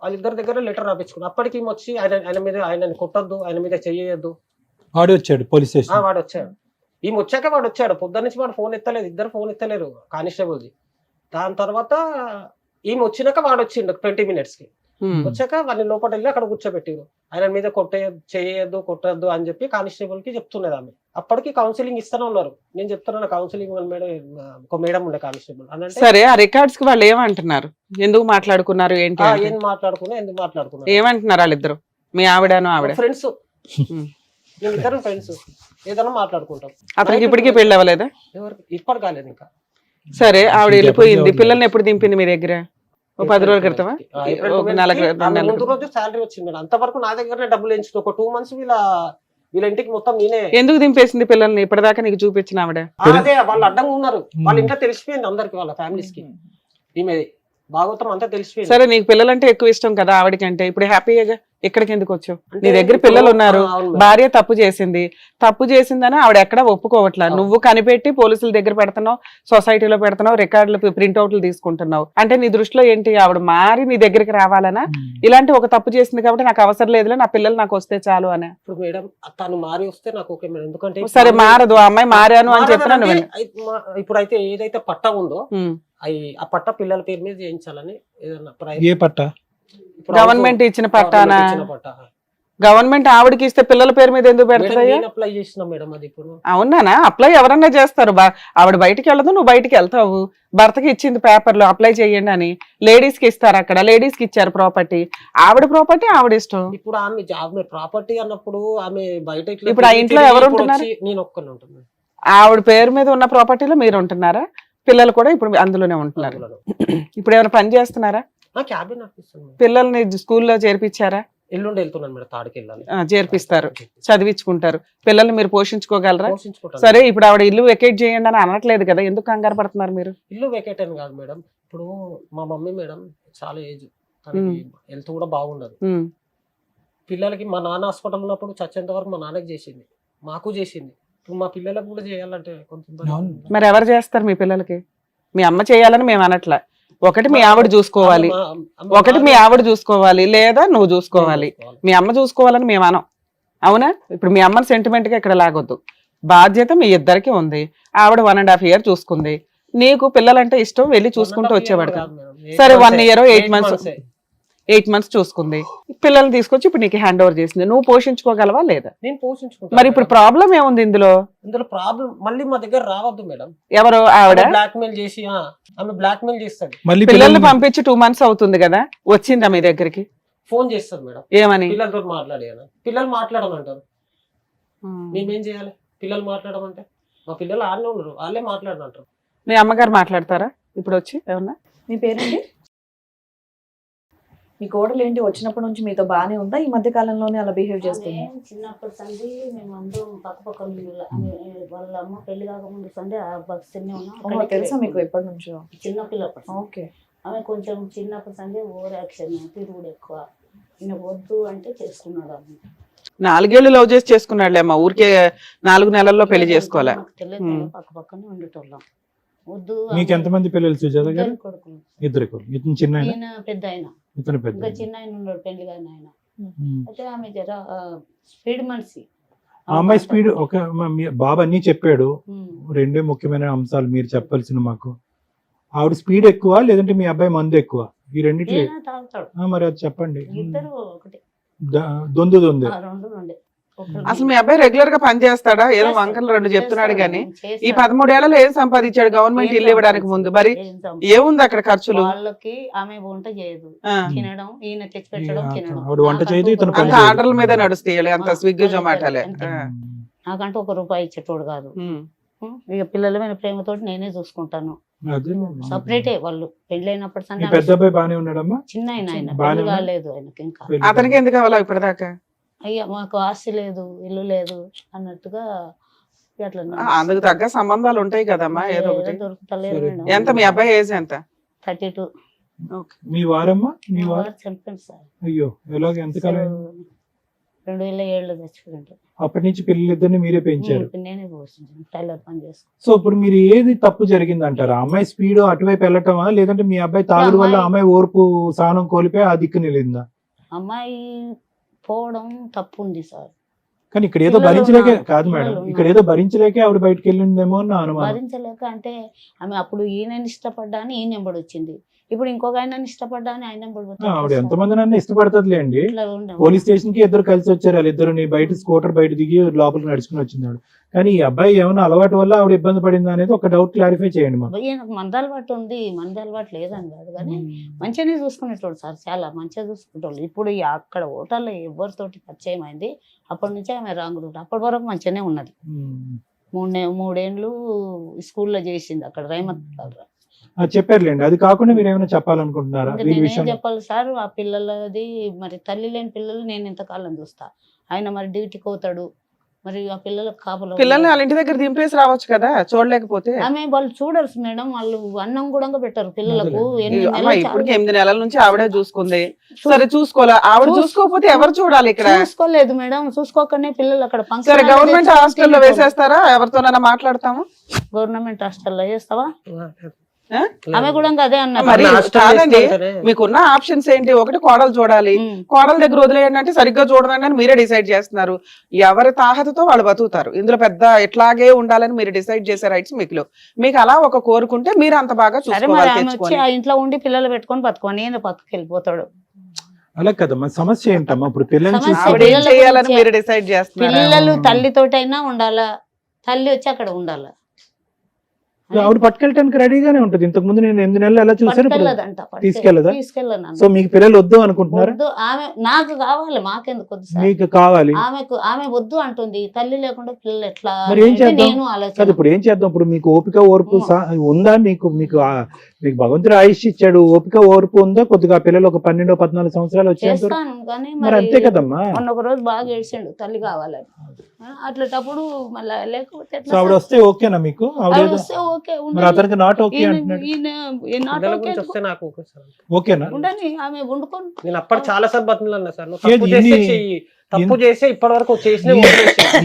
వాళ్ళిద్దరి దగ్గర లెటర్ రాపించుకున్నాను. అప్పటికి వచ్చి ఆయన మీద, ఆయనని కొట్టద్దు, ఆయన మీద చెయ్యొద్దు. వాడు వచ్చాడు పోలీస్ స్టేషన్. వాడు వచ్చాడు. ఈమె వచ్చాక వాడు వచ్చాడు. పొద్దున్న నుంచి వాడు ఫోన్ ఎత్తలేదు, ఇద్దరు ఫోన్ ఎత్తలేరు కానిస్టేబుల్ది. దాని తర్వాత ఈమె వచ్చినాక వాడు వచ్చిండు 20 minutes వచ్చాక వాళ్ళని లోపల వెళ్ళి అక్కడ కూర్చోబెట్టిరు. ఆయన మీద చేయొద్దు, కొట్టద్దు అని చెప్పి కానిస్టేబుల్ కి చెప్తున్నది ఆమె. అప్పటికి కౌన్సిలింగ్ ఇస్తూనే ఉన్నారు. నేను చెప్తున్నాను కౌన్సిలింగ్ మేడం, ఒక మేడం ఉండే కానిస్టేబుల్ అని. సరే, ఆ రికార్డ్స్ కి వాళ్ళు ఏమంటున్నారు? ఎందుకు మాట్లాడుకున్నారు ఏంటి? ఎందుకు మాట్లాడుకున్నారు ఏమంటున్నారు వాళ్ళిద్దరు? మీ ఆవిడను ఆవిడ ఫ్రెండ్స్, మేమిద్దరం ఫ్రెండ్స్, ఏదైనా మాట్లాడుకుంటాం. అతనికి ఇప్పటికీ పెళ్ళి అవ్వలేదా? ఇప్పటి కాలేదు ఇంకా. సరే, ఆవిడ వెళ్ళిపోయింది. పిల్లల్ని ఎప్పుడు దింపింది మీ దగ్గర? 10 రోజుల క్రితమా? ముందు రోజు శాలరీ వచ్చింది మేడం. అంతవరకు నా దగ్గర డబ్బులు ఎంచుకో. ఒక 2 months వీళ్ళ ఇంటికి మొత్తం నేనే. ఎందుకు దింపేసింది పిల్లల్ని? ఇప్పటిదాకా నీకు చూపించిన ఆవిడ? అదే వాళ్ళు అడ్డంగా ఉన్నారు. వాళ్ళ ఇంట్లో తెలిసిపోయింది అందరికి, వాళ్ళ ఫ్యామిలీస్ కి ఈమె భాగవతం అంతా తెలిసిపోయింది. సరే, నీకు పిల్లలంటే ఎక్కువ ఇష్టం కదా ఆవిడకంటే. ఇప్పుడు హ్యాపీగా ఇక్కడికి ఎందుకు వచ్చావు? నీ దగ్గర పిల్లలు ఉన్నారు, భార్య తప్పు చేసిందని ఆవిడ ఎక్కడ ఒప్పుకోవట్లా. నువ్వు కనిపెట్టి పోలీసుల దగ్గర పెడుతున్నావు, సొసైటీలో పెడుతున్నావు, రికార్డులు ప్రింట్అవుట్లు తీసుకుంటున్నావు. అంటే నీ దృష్టిలో ఏంటి? ఆవిడ మారి నీ దగ్గరికి రావాలనా? ఇలాంటి ఒక తప్పు చేసింది కాబట్టి నాకు అవసరం లేదులే, నా పిల్లలు నాకు వస్తే చాలు అని? ఇప్పుడు మేడం తను మారి వస్తే నాకు ఓకే మేడం. ఎందుకంటే సరే, మారదు ఆ అమ్మాయి, మారాను అని చెప్పినా నువ్వు. ఇప్పుడైతే ఏదైతే పట్టా ఉందో ఆ పట్ట పిల్లల పేరు మీద చేయించాలని. ఏ పట్ట? గవర్నమెంట్ ఇచ్చిన పట్టానా? గవర్నమెంట్ ఆవిడకి ఇస్తే పిల్లల పేరు మీద ఎందుకు పెడతాయా? అప్లై చేసిన మేడం అది ఇప్పుడు. అవునానా? అప్లై ఎవరన్నా చేస్తారు. ఆవిడ బయటికి వెళ్ళదు, నువ్వు బయటికి వెళ్తావు. భర్తకి ఇచ్చింది పేపర్లు అప్లై చేయండి అని, లేడీస్ కి ఇస్తారు. అక్కడ లేడీస్ కి ఇచ్చారు ప్రాపర్టీ. ఆవిడ ప్రాపర్టీ ఆవిడ ఇష్టం. ఇప్పుడు ఆమె ప్రాపర్టీ అన్నప్పుడు ఆమె బయట ఇప్పుడు ఆ ఇంట్లో ఎవరు ఉంటున్నారు? నేను ఒక్కనే ఉంటున్నాను. ఆవిడ పేరు మీద ఉన్న ప్రాపర్టీలో మీరు ఉంటున్నారా? పిల్లలు కూడా ఇప్పుడు అందులోనే ఉంటున్నారు. ఇప్పుడు ఏమైనా పని చేస్తున్నారా? Cabin officer. పిల్లల్ని స్కూల్లో చేర్పించారా? ఎల్లుండి వెళ్తున్నాను మేడం, తాడికి వెళ్ళాలి. చేర్పిస్తారు, చదివించుకుంటారు. పిల్లల్ని మీరు పోషించుకోగలరా? పోషించుకుంటాను. సరే, ఇప్పుడు ఆవిడ ఇల్లు వెకేట్ చేయండి అని అనట్లేదు కదా, ఎందుకు కంగారు పడుతున్నారు మీరు? ఇల్లు వెకేట్ అని కాదు మేడం, ఇప్పుడు మా మమ్మీ మేడం చాలా ఏజ్, హెల్త్ కూడా బాగుండదు. పిల్లలకి మా నాన్న హాస్పిటల్ ఉన్నప్పుడు చచ్చేంత వరకు మా నాన్నకి చేసింది, మాకు చేసింది. ఇప్పుడు మా పిల్లలకు కూడా చేయాలంటే కొంచెం. మరి ఎవరు చేస్తారు మీ పిల్లలకి? మీ అమ్మ చేయాలని మేము అనట్లా. ఒకటి మీ ఆవిడ చూసుకోవాలి, ఒకటి మీ ఆవిడ చూసుకోవాలి, లేదా నువ్వు చూసుకోవాలి. మీ అమ్మ చూసుకోవాలని మేము అనం, అవునా? ఇప్పుడు మీ అమ్మని సెంటిమెంట్ గా ఇక్కడ లాగొద్దు. బాధ్యత మీ ఇద్దరికి ఉంది. ఆవిడ 1.5 year చూసుకుంది. నీకు పిల్లలంటే ఇష్టం, వెళ్ళి చూసుకుంటూ వచ్చేవాడు. సరే, 1 year 8 months చూసుకుంది. పిల్లల్ని తీసుకొచ్చి ఇప్పుడు నీకు హ్యాండ్ ఓవర్ చేసింది. నువ్వు పోషించుకోగలవా లేదా? నేను పోషించుకుంటాను. మరి ఇప్పుడు ప్రాబ్లం ఏముంది ఇందులో? ప్రాబ్లం మళ్ళీ మా దగ్గర రావద్దు మేడం. ఎవరు? ఆవిడ బ్లాక్ మెయిల్ చేసి, ఆమె బ్లాక్ మెయిల్ చేస్తాడు. పిల్లల్ని పంపించి 2 months అవుతుంది కదా, వచ్చిందా మీ దగ్గరికి? ఫోన్ చేస్తారు మేడం. ఏమని? పిల్లలతో మాట్లాడాను. పిల్లలు మాట్లాడమంటారు. మేమేం చేయాలి? పిల్లలు మాట్లాడమంటే మా పిల్లలు ఆడనే ఉన్నారు, వాళ్ళే మాట్లాడమంటారు. మీ అమ్మగారు మాట్లాడతారా ఇప్పుడు వచ్చి ఏమన్నా? మీ పేరేంటి? మీ కోడలు ఏంటి వచ్చినప్పటి నుంచి మీతో బానే ఉందా? ఈ మధ్య కాలంలోనే అలా బిహేవ్ చేస్తుంది? చిన్నప్పటి సంది మేము అందరం పక్క వాళ్ళ అమ్మ పెళ్లి కాకముందు సంది ఆ బస్సునే ఉన్నాం. తెలుసా మీకు ఎప్పటి నుంచో? చిన్నపిల్లప్పటి. ఓకే. ఆమె కొంచెం చిన్నప్పటి సంది ఓవర్ యాక్షన్, తిరుగుడు ఎక్కువ. ఈయన వద్దు అంటే చేసుకున్నాడు. ఆమె 4 years లవ్ చేసి చేసుకున్నాడులే అమ్మ, ఊరికే 4 నెలల్లో పెళ్లి చేసుకోవాలా? తెలియదు, పక్క పక్కనే ఉండేటోళ్ళం. వద్దు. మీకు ఎంతమంది పిల్లలు సుజాత గారు? కొడుకులు. 2 కొడుకులు. ఇతను చిన్న ఆయన? ఈయన పెద్ద ఆయన. ఇతను పెద్ద. ఇంకా చిన్న ఆయన ఉన్నాడు, పెళ్లి కానీ ఆయన. అయితే ఆమె జర స్పీడ్ మనిషి. ఆ అమ్మాయి స్పీడ్. ఒక బాబు అన్ని చెప్పాడు. 2 ముఖ్యమైన అంశాలు మీరు చెప్పాల్సిన మాకు. ఆవిడ స్పీడ్ ఎక్కువ లేదంటే మీ అబ్బాయి మందు ఎక్కువ? ఈ రెండిట్లో తాగుతాడు. మరి అది చెప్పండి. ఇద్దరు ఒకటి. దొందు దొందే. రెండు రెండే. అసలు మీ అబ్బాయి రెగ్యులర్ గా పని చేస్తాడా? ఏదో వంకలు 2 చెప్తున్నాడు గానీ ఈ 13 ఏళ్లలో ఏం సంపాదించాడు గవర్నమెంట్ ఇల్లు ఇవ్వడానికి ముందు? మరి ఏముంది అక్కడ ఖర్చులు? వాళ్ళకి ఆమె వంట చేయదు, తినడం, ఈయన తెచ్చి పెట్టడం, తినడం. వంట చేయదు, ఇతను అంత ఆర్డర్ల మీద నడుస్తాయి, అంత స్విగ్గీ జొమాటోలే. నాకంటే 1 రూపాయి ఇచ్చేటోడు కాదు. ఇక పిల్లల మీద ప్రేమతోటి నేనే చూసుకుంటాను. సపరేటే వాళ్ళు. పెళ్ళైనప్పటి సంది పెద్ద అబ్బాయి బానే ఉన్నాడమ్మా? చిన్న ఆయన పెళ్లి కాలేదు ఆయనకి ఇంకా. అతనికి ఎందుకు కావాలా ఇప్పటిదాకా? అయ్యా మాకు ఆస్తి లేదు, ఇల్లు లేదు అన్నట్టుగా అట్లా అందుకు తగ్గ సంబంధాలు ఉంటాయి కదమ్మా, ఏదో ఒకటి. దొరుకుతలేదు మేడం. ఎంత మీ అబ్బాయి ఏజ్ ఎంత? 32. మీ వారమ్మా? మీ వారు చనిపోయింది సార్. అయ్యో, ఎలాగ? ఎంతకాలం? 2007లో చచ్చిపోయింది. అప్పటి నుంచి పిల్లలిద్దరిని మీరే పెంచారు? నేనే పోషించాను, టైలర్ పని చేసుకున్నాను. సో ఇప్పుడు మీరు ఏది తప్పు జరిగింది అంటారా? అమ్మాయి స్పీడ్ అటువైపు వెళ్ళటమా, లేదంటే మీ అబ్బాయి తాగుడు వల్ల అమ్మాయి ఓర్పు సహనం కోల్పోయి ఆ దిక్కు నిలిందా? అమ్మాయి పోవడం తప్పు ఉంది సార్. కానీ ఇక్కడ ఏదో భరించలేకే కాదు మేడం, ఇక్కడ ఏదో భరించలేకే ఆవిడ బయటకు వెళ్ళిందేమో అని నా అనుమానం. భరించలేక అంటే ఆమె అప్పుడు ఈయనని ఇష్టపడ్డా అని ఈయన ఎంబడి వచ్చింది, ఇప్పుడు ఇంకొక ఆయనని ఇష్టపడ్డా అని ఆయన ఎంబడి. ఆవిడ ఎంతమంది నన్ను ఇష్టపడుతుందిలేండి. పోలీస్ స్టేషన్ కి ఇద్దరు కలిసి వచ్చారు, వాళ్ళిద్దరు బయట స్కూటర్ బయట దిగి లోపలికి నడుచుకుని వచ్చింది ఆవిడ. కానీ ఈ అబ్బాయి ఏమైనా అలవాటు వల్ల ఆవిడ ఇబ్బంది పడిందా అనేది ఒక డౌట్ క్లారిఫై చేయండి మాకు. ఈయనకు మంద అలవాటు ఉంది, మంద అలవాటు లేదని కాదు కానీ మంచిగానే చూసుకునేటోడు సార్, చాలా మంచిగా చూసుకునేటోళ్ళు. ఇప్పుడు అక్కడ హోటల్లో ఎవరితోటి పరిచయం అయింది, అప్పటి నుంచి ఆమె రాంగులు. అప్పటి వరకు మంచిగానే ఉన్నది. 3 ఏళ్ళు స్కూల్లో చేసింది అక్కడ రైమత్. చెప్పారులేండి. అది కాకుండా మీరు ఏమైనా చెప్పాలనుకుంటున్నారా? నేనేం చెప్పాలి సార్, ఆ పిల్లలది మరి తల్లి లేని పిల్లలు నేను ఇంతకాలం చూస్తా. ఆయన మరి డ్యూటీకి పోతాడు, మరి ఆ పిల్లలకు కాపలా. పిల్లల్ని వాళ్ళ ఇంటి దగ్గర దింపేసి రావచ్చు కదా, చూడలేకపోతే. ఆమె వాళ్ళు చూడరు మేడం, వాళ్ళు అన్నం కూడా పెట్టారు పిల్లలకు. ఇప్పుడు 8 నెలల నుంచి ఆవిడే చూసుకుంది. సరే చూసుకోలే, ఆవిడ చూసుకోకపోతే ఎవరు చూడాలి ఇక్కడ? చూసుకోలేదు మేడం, చూసుకోకనే పిల్లలు అక్కడ సరే గవర్నమెంట్ హాస్టల్లో వేసేస్తారా? ఎవరితోనైనా మాట్లాడతాము. గవర్నమెంట్ హాస్టల్లో వేస్తావా? ఆమె కూడా అదే అన్నారు. మరి కాదండి, మీకున్న ఆప్షన్స్ ఏంటి? ఒకటి కోడలు చూడాలి, కోడల దగ్గర వదిలేయండి అంటే సరిగ్గా చూడదండి అని మీరే డిసైడ్ చేస్తున్నారు. ఎవరి తాహతతో వాళ్ళు బతుకుతారు. ఇందులో పెద్ద ఇట్లాగే ఉండాలని మీరు డిసైడ్ చేసే రైట్స్ మీకు అలా ఒక కోరుకుంటే మీరు అంత బాగా చూసుకోవాలి. ఇంట్లో ఉండి పిల్లలు పెట్టుకొని బతుకోని నేను పక్కకి వెళ్ళిపోతాడు. అలా కదమ్మా, సమస్య ఏంటమ్మా? ఇప్పుడు పిల్లల్ని సమస్య చూసి ఆవిడ ఏం పిల్లల చేయాలని గురించే. మీరు డిసైడ్ చేస్తున్నారు పిల్లలు తల్లితోటైనా ఉండాలా, తల్లి వచ్చి అక్కడ ఉండాలా. ఆవిడ పట్టుకెళ్ళటానికి రెడీగానే ఉంటుంది. ఇంతకు ముందు నేను 8 నెలలు ఎలా చూసాను, ఇప్పుడు పట్టుకెళ్ళదంట, తీసుకెళ్ళదా? తీసుకెళ్ళను. సో మీకు పిల్లలు వద్దు అనుకుంటున్నారా? వద్దు, ఆమె నాకు కావాలి, మాకెందుకు వద్దు సార్. మీకు కావాలి. ఆమె వద్దు అంటుంది. తల్లి లేకుండా పిల్లలు ఎట్లా మరి ఏం అంటే చేద్దాం? నేను కాదు, ఆలోచన. ఇప్పుడు ఏం చేద్దాం? ఇప్పుడు మీకు ఓపిక ఓర్పు ఉందా? మీకు మీకు మీకు భగవంతుడు ఆయుష్ ఇచ్చాడు, ఓపిక ఓర్పు ఉందా? కొద్దిగా పిల్లలు ఒక 12-14 సంవత్సరాలు వచ్చేంత చేస్తాను కానీ మరి అంతే కదమ్మా. మొన్న ఒక రోజు బాగా ఏడ్చిండు తల్లి కావాలని. అట్లటప్పుడు మళ్ళీ లేకపోతే ఎట్లా సో ఆవిడ సార్? వస్తే ఓకేనా మీకు? ఆవిడ ఆవిడ వస్తే ఓకే, మరి ఉండని. అతనికి నాట్ ఓకే ఈయన- అంటున్నాడు. ఈయన not పిల్లల okay గురించి అనుకో. వస్తే నాకు ఓకే సార్. ఓకేనా? ఉండని, ఆమె వండుకొని. నేను అప్పుడు చాలా సార్లు బతుకులన్నా సార్, నువ్వు ఏది తప్పు చేస్తే ఇన్ని- చెయ్యి, తప్పు చేస్తే ఇప్పటి వరకు చేసిన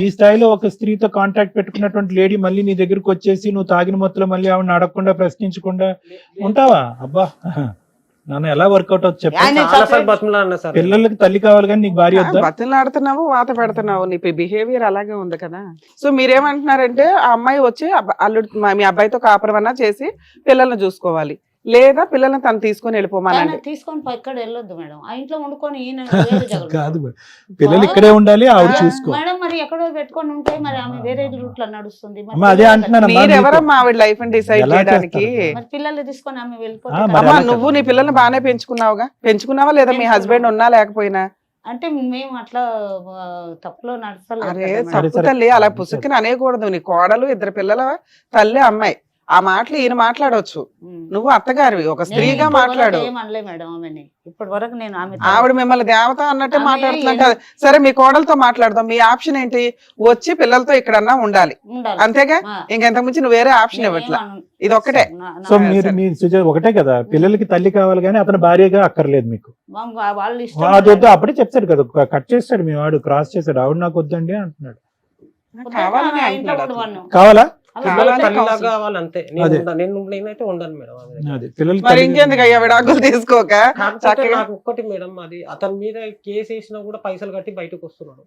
ఈ స్థాయిలో ఒక స్త్రీతో కాంటాక్ట్ పెట్టుకున్నటువంటి లేడీ మళ్ళీ నీ దగ్గరకు వచ్చేసి నువ్వు తాగిన మొత్తంలో మళ్ళీ ఆవిడని అడగకుండా ప్రశ్నించకుండా ఉంటావా? అబ్బా, నాన్న ఎలా వర్కౌట్ అవుతుంది చెప్పు. ఆయన చాలా సార్లు బతుకులన్నా సార్. పిల్లలకి తల్లి కావాలి కానీ నీకు భార్య వద్దా? బతిలాడుతున్నావు, వాత పెడుతున్నావు, నీ బిహేవియర్ అలాగే ఉంది కదా. సో మీరేమంటున్నారంటే ఆ అమ్మాయి వచ్చి అల్లుడు మీ అబ్బాయితో కాపురమన్నా చేసి పిల్లల్ని చూసుకోవాలి, లేదా పిల్లల్ని తను తీసుకొని వెళ్ళిపోమానండి. తను తీసుకొని ఎక్కడ వెళ్ళొద్దు మేడం, ఆ ఇంట్లో వండుకొని ఈయన వేరే జగలు. కాదు మేడం. పిల్లలు ఇక్కడే ఉండాలి, ఆవిడ చూసుకో. మేడం మరి ఎక్కడో పెట్టుకొని ఉంటే మరి ఆమె వేరే రూట్ లో నడుస్తుంది. మరి అమ్మా, అదే అంటున్నానమ్మా. మీరెవరమ్మా ఆవిడ లైఫ్ ని డిసైడ్ ఎలా చేయడానికి? చేస్తారు? మరి పిల్లల్ని తీసుకొని ఆమె వెళ్ళిపోతే ఆ, మరి కదా. అమ్మా ఎలా నువ్వు నీ పిల్లల్ని బాగానే పెంచుకున్నావా లేదా మీ హస్బెండ్ ఉన్నా లేకపోయినా? అంటే మేము అట్లా తప్పులో నడచలేదు అరే కదా మేడం. సరే, తప్పు తల్లి, అలా పుసుక్కుని అనేకూడదు. నీ కోడలు, 2 పిల్లల తల్లి, అమ్మాయి, ఆ మాటలు ఈయన మాట్లాడవచ్చు. ఉమ్. నువ్వు అత్తగారివి, ఒక నేను స్త్రీగా ఇప్పటి వరకు మాట్లాడు. ఏం అనలే మేడం ఆమెని. ఇప్పటి వరకు నేను ఆమె ఆవిడ మిమ్మల్ని దేవత అన్నట్టే ఆమె మాట్లాడుతున్నట్టు. సరే మీ కోడలతో మాట్లాడదాం. మీ ఆప్షన్ ఏంటి? వచ్చి పిల్లలతో ఇక్కడన్నా ఉండాలి, ఉండాలి. అంతేగా? ఆ. ఇంకెంతకు మించి నువ్వు వేరే ఆప్షన్ ఇవ్వట్లా. ఇది ఒక్కటే. సో మీరు ఒకటే కదా, పిల్లలకి తల్లి కావాలి కానీ అతను భార్యగా అక్కర్లేదు మీకు. వాళ్ళు అది వద్దు, అప్పుడే చెప్తాడు కదా, కట్ చేస్తాడు మీ వాడు, క్రాస్ చేస్తాడు. ఆవిడ నాకు వద్దండి అంటున్నాడు. కావాలని అంటున్నాడు అతను. కావాలా? కావాలని తల్లిలాగా కౌన్సిలింగ్. కావాలి అంతే. అదే. నేనైతే ఉండను మేడం ఆమె దగ్గర. అది పిల్లలకి మరి తల్లి- ఇంకెందుకు అయ్యా విడాకులు తీసుకోక కాకపోతే చక్కగా. నాకు ఒక్కటి మేడం, అది అతని మీద కేసు వేసినా కూడా పైసలు కట్టి బయటకు వస్తున్నాడు.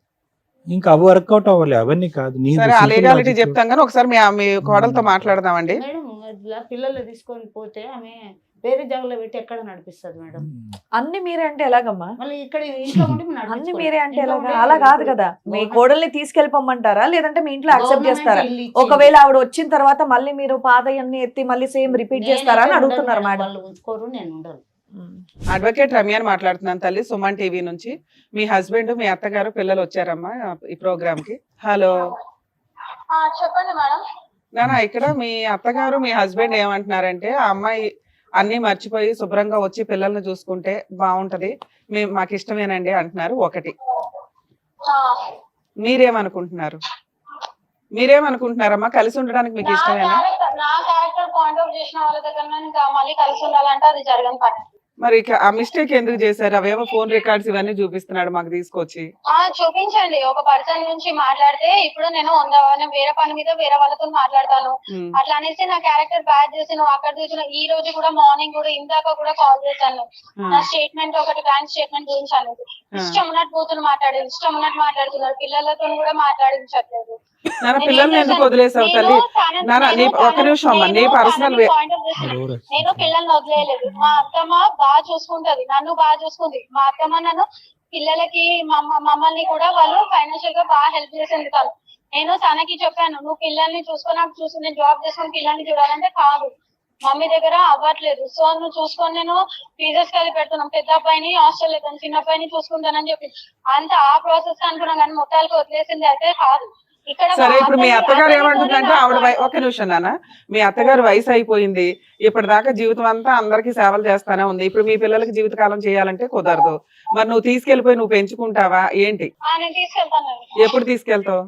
ఇంకా అవి వర్కౌట్ అవ్వాలి, అవన్నీ కాదు. నీ సరే ఆ simple లీగాలిటీ logic. చెప్తాం కానీ ఒకసారి మీ కోడలతో మాట్లాడదామండి. మేడం ఇట్లా పిల్లలు తీసుకొని పోతే ఆమె వేరే జాగలో పెట్టి ఎక్కడ నడిపిస్తుంది మేడం. అన్ని మీరే అంటే ఎలాగమ్మా? మళ్ళీ ఇక్కడ ఇంట్లో ఉండి మేము అన్ని నడిపించుకోవాలి. మీరే అంటే ఇంట్లో ఎలాగా? ఉండి అలా కాదు కదా, మీ గవర్నమెంట్ కోడల్ని తీసుకెళ్ళిపోమంటారా లేదంటే మీ ఇంట్లో యాక్సెప్ట్ గవర్నమెంట్ చేస్తారా? ఇల్లు ఇచ్చింది. ఒకవేళ ఆవిడ వచ్చిన తర్వాత మళ్ళీ మీరు పాతయన్ని ఎత్తి మళ్ళీ సేమ్ రిపీట్ నేనైతే చేస్తారా అని ఉండను అడుగుతున్నారు మేడం. మేడం. వాళ్ళు ఉంచుకోరు, నేను ఉండను. అడ్వకేట్ రమ్యాని మాట్లాడుతున్నాను తల్లి, సుమన్ టీవీ నుంచి. మీ హస్బెండ్, మీ అత్తగారు, పిల్లలు వచ్చారమ్మా ఈ ప్రోగ్రామ్ కి. హలో చెప్పండి మేడం. నానా, ఇక్కడ మీ అత్తగారు మీ హస్బెండ్ ఏమంటున్నారంటే ఆ అమ్మాయి అన్ని మర్చిపోయి శుభ్రంగా వచ్చి పిల్లల్ని చూసుకుంటే బాగుంటది, మాకు ఇష్టమేనండి అంటున్నారు. ఒకటి, మీరేమనుకుంటున్నారు? మీరేమనుకుంటున్నారమ్మా? కలిసి ఉండడానికి మీకు ఇష్టమేనా? నా క్యారెక్టర్ పాయింట్ ఆఫ్ చేసిన వాళ్ళ దగ్గర ఇంకా మళ్ళీ కలిసి ఉండాలంటే అది జరగని పని. మరి ఇక ఆ మిస్టేక్ ఎందుకు చేశారు? అవేమో ఫోన్ రికార్డ్స్ ఇవన్నీ చూపిస్తున్నాడు మాకు తీసుకొచ్చి. చూపించండి. ఒక పర్సన్ నుంచి మాట్లాడితే ఇప్పుడు నేను వేరే పని మీద వేరే వాళ్ళతో మాట్లాడతాను, అట్లా అనేసి నా క్యారెక్టర్ బ్యాడ్ చేసి నువ్వు అక్కడ చూసిన. ఈ రోజు కూడా మార్నింగ్ కూడా ఇందాక కూడా కాల్ చేశాను, నా స్టేట్మెంట్ ఒకటి బ్యాంక్ స్టేట్మెంట్ గురించి అనేది. ఇష్టం ఉన్నట్టు కూతురు మాట్లాడేది, ఇష్టం ఉన్నట్టు మాట్లాడుతున్నారు, పిల్లలతో కూడా మాట్లాడించట్లేదు. నాన్న, పిల్లల్ని ఎందుకు వదిలేసావు తల్లి? నాన్న, ఒక నిమిషం అమ్మా, నీ పర్సనల్ నేను పిల్లల్ని వదిలేయలేదు. మా అత్తమ్మ బాగా చూసుకుంటది, నన్ను బాగా చూసుకుంది. మా అత్తమ్మ నన్ను పిల్లలకి మమ్మల్ని కూడా వాళ్ళు ఫైనాన్షియల్ గా బాగా హెల్ప్ చేసింది. తను నేను తనకి చెప్పాను, నువ్వు పిల్లల్ని చూసుకొని నాకు చూసి నేను జాబ్ చేసుకొని పిల్లల్ని చూడాలంటే కాదు, మమ్మీ దగ్గర అవ్వట్లేదు, సో నువ్వు చూసుకొని నేను ఫీజెస్ కలిపి పెడుతున్నాం. పెద్ద అబ్బాయిని హాస్టల్ లేదు, చిన్న అబ్బాయిని చూసుకుంటానని చెప్పి అంత ఆ ప్రాసెస్ అనుకున్నాం, కానీ మొత్తాలకు వదిలేసింది అయితే కాదు. సరే, ఇప్పుడు మీ అత్తగారు ఏమంటుందంటే ఆవిడ ఒక నిమిషం నాన్న, మీ అత్తగారు వయసు అయిపోయింది, ఇప్పటిదాకా జీవితం అంతా అందరికి సేవలు చేస్తానే ఉంది, ఇప్పుడు మీ పిల్లలకి జీవితకాలం చేయాలంటే కుదరదు. మరి నువ్వు తీసుకెళ్లిపోయి నువ్వు పెంచుకుంటావా ఏంటి? నేను తీసుకెళ్తాను. ఎప్పుడు తీసుకెళ్తావు?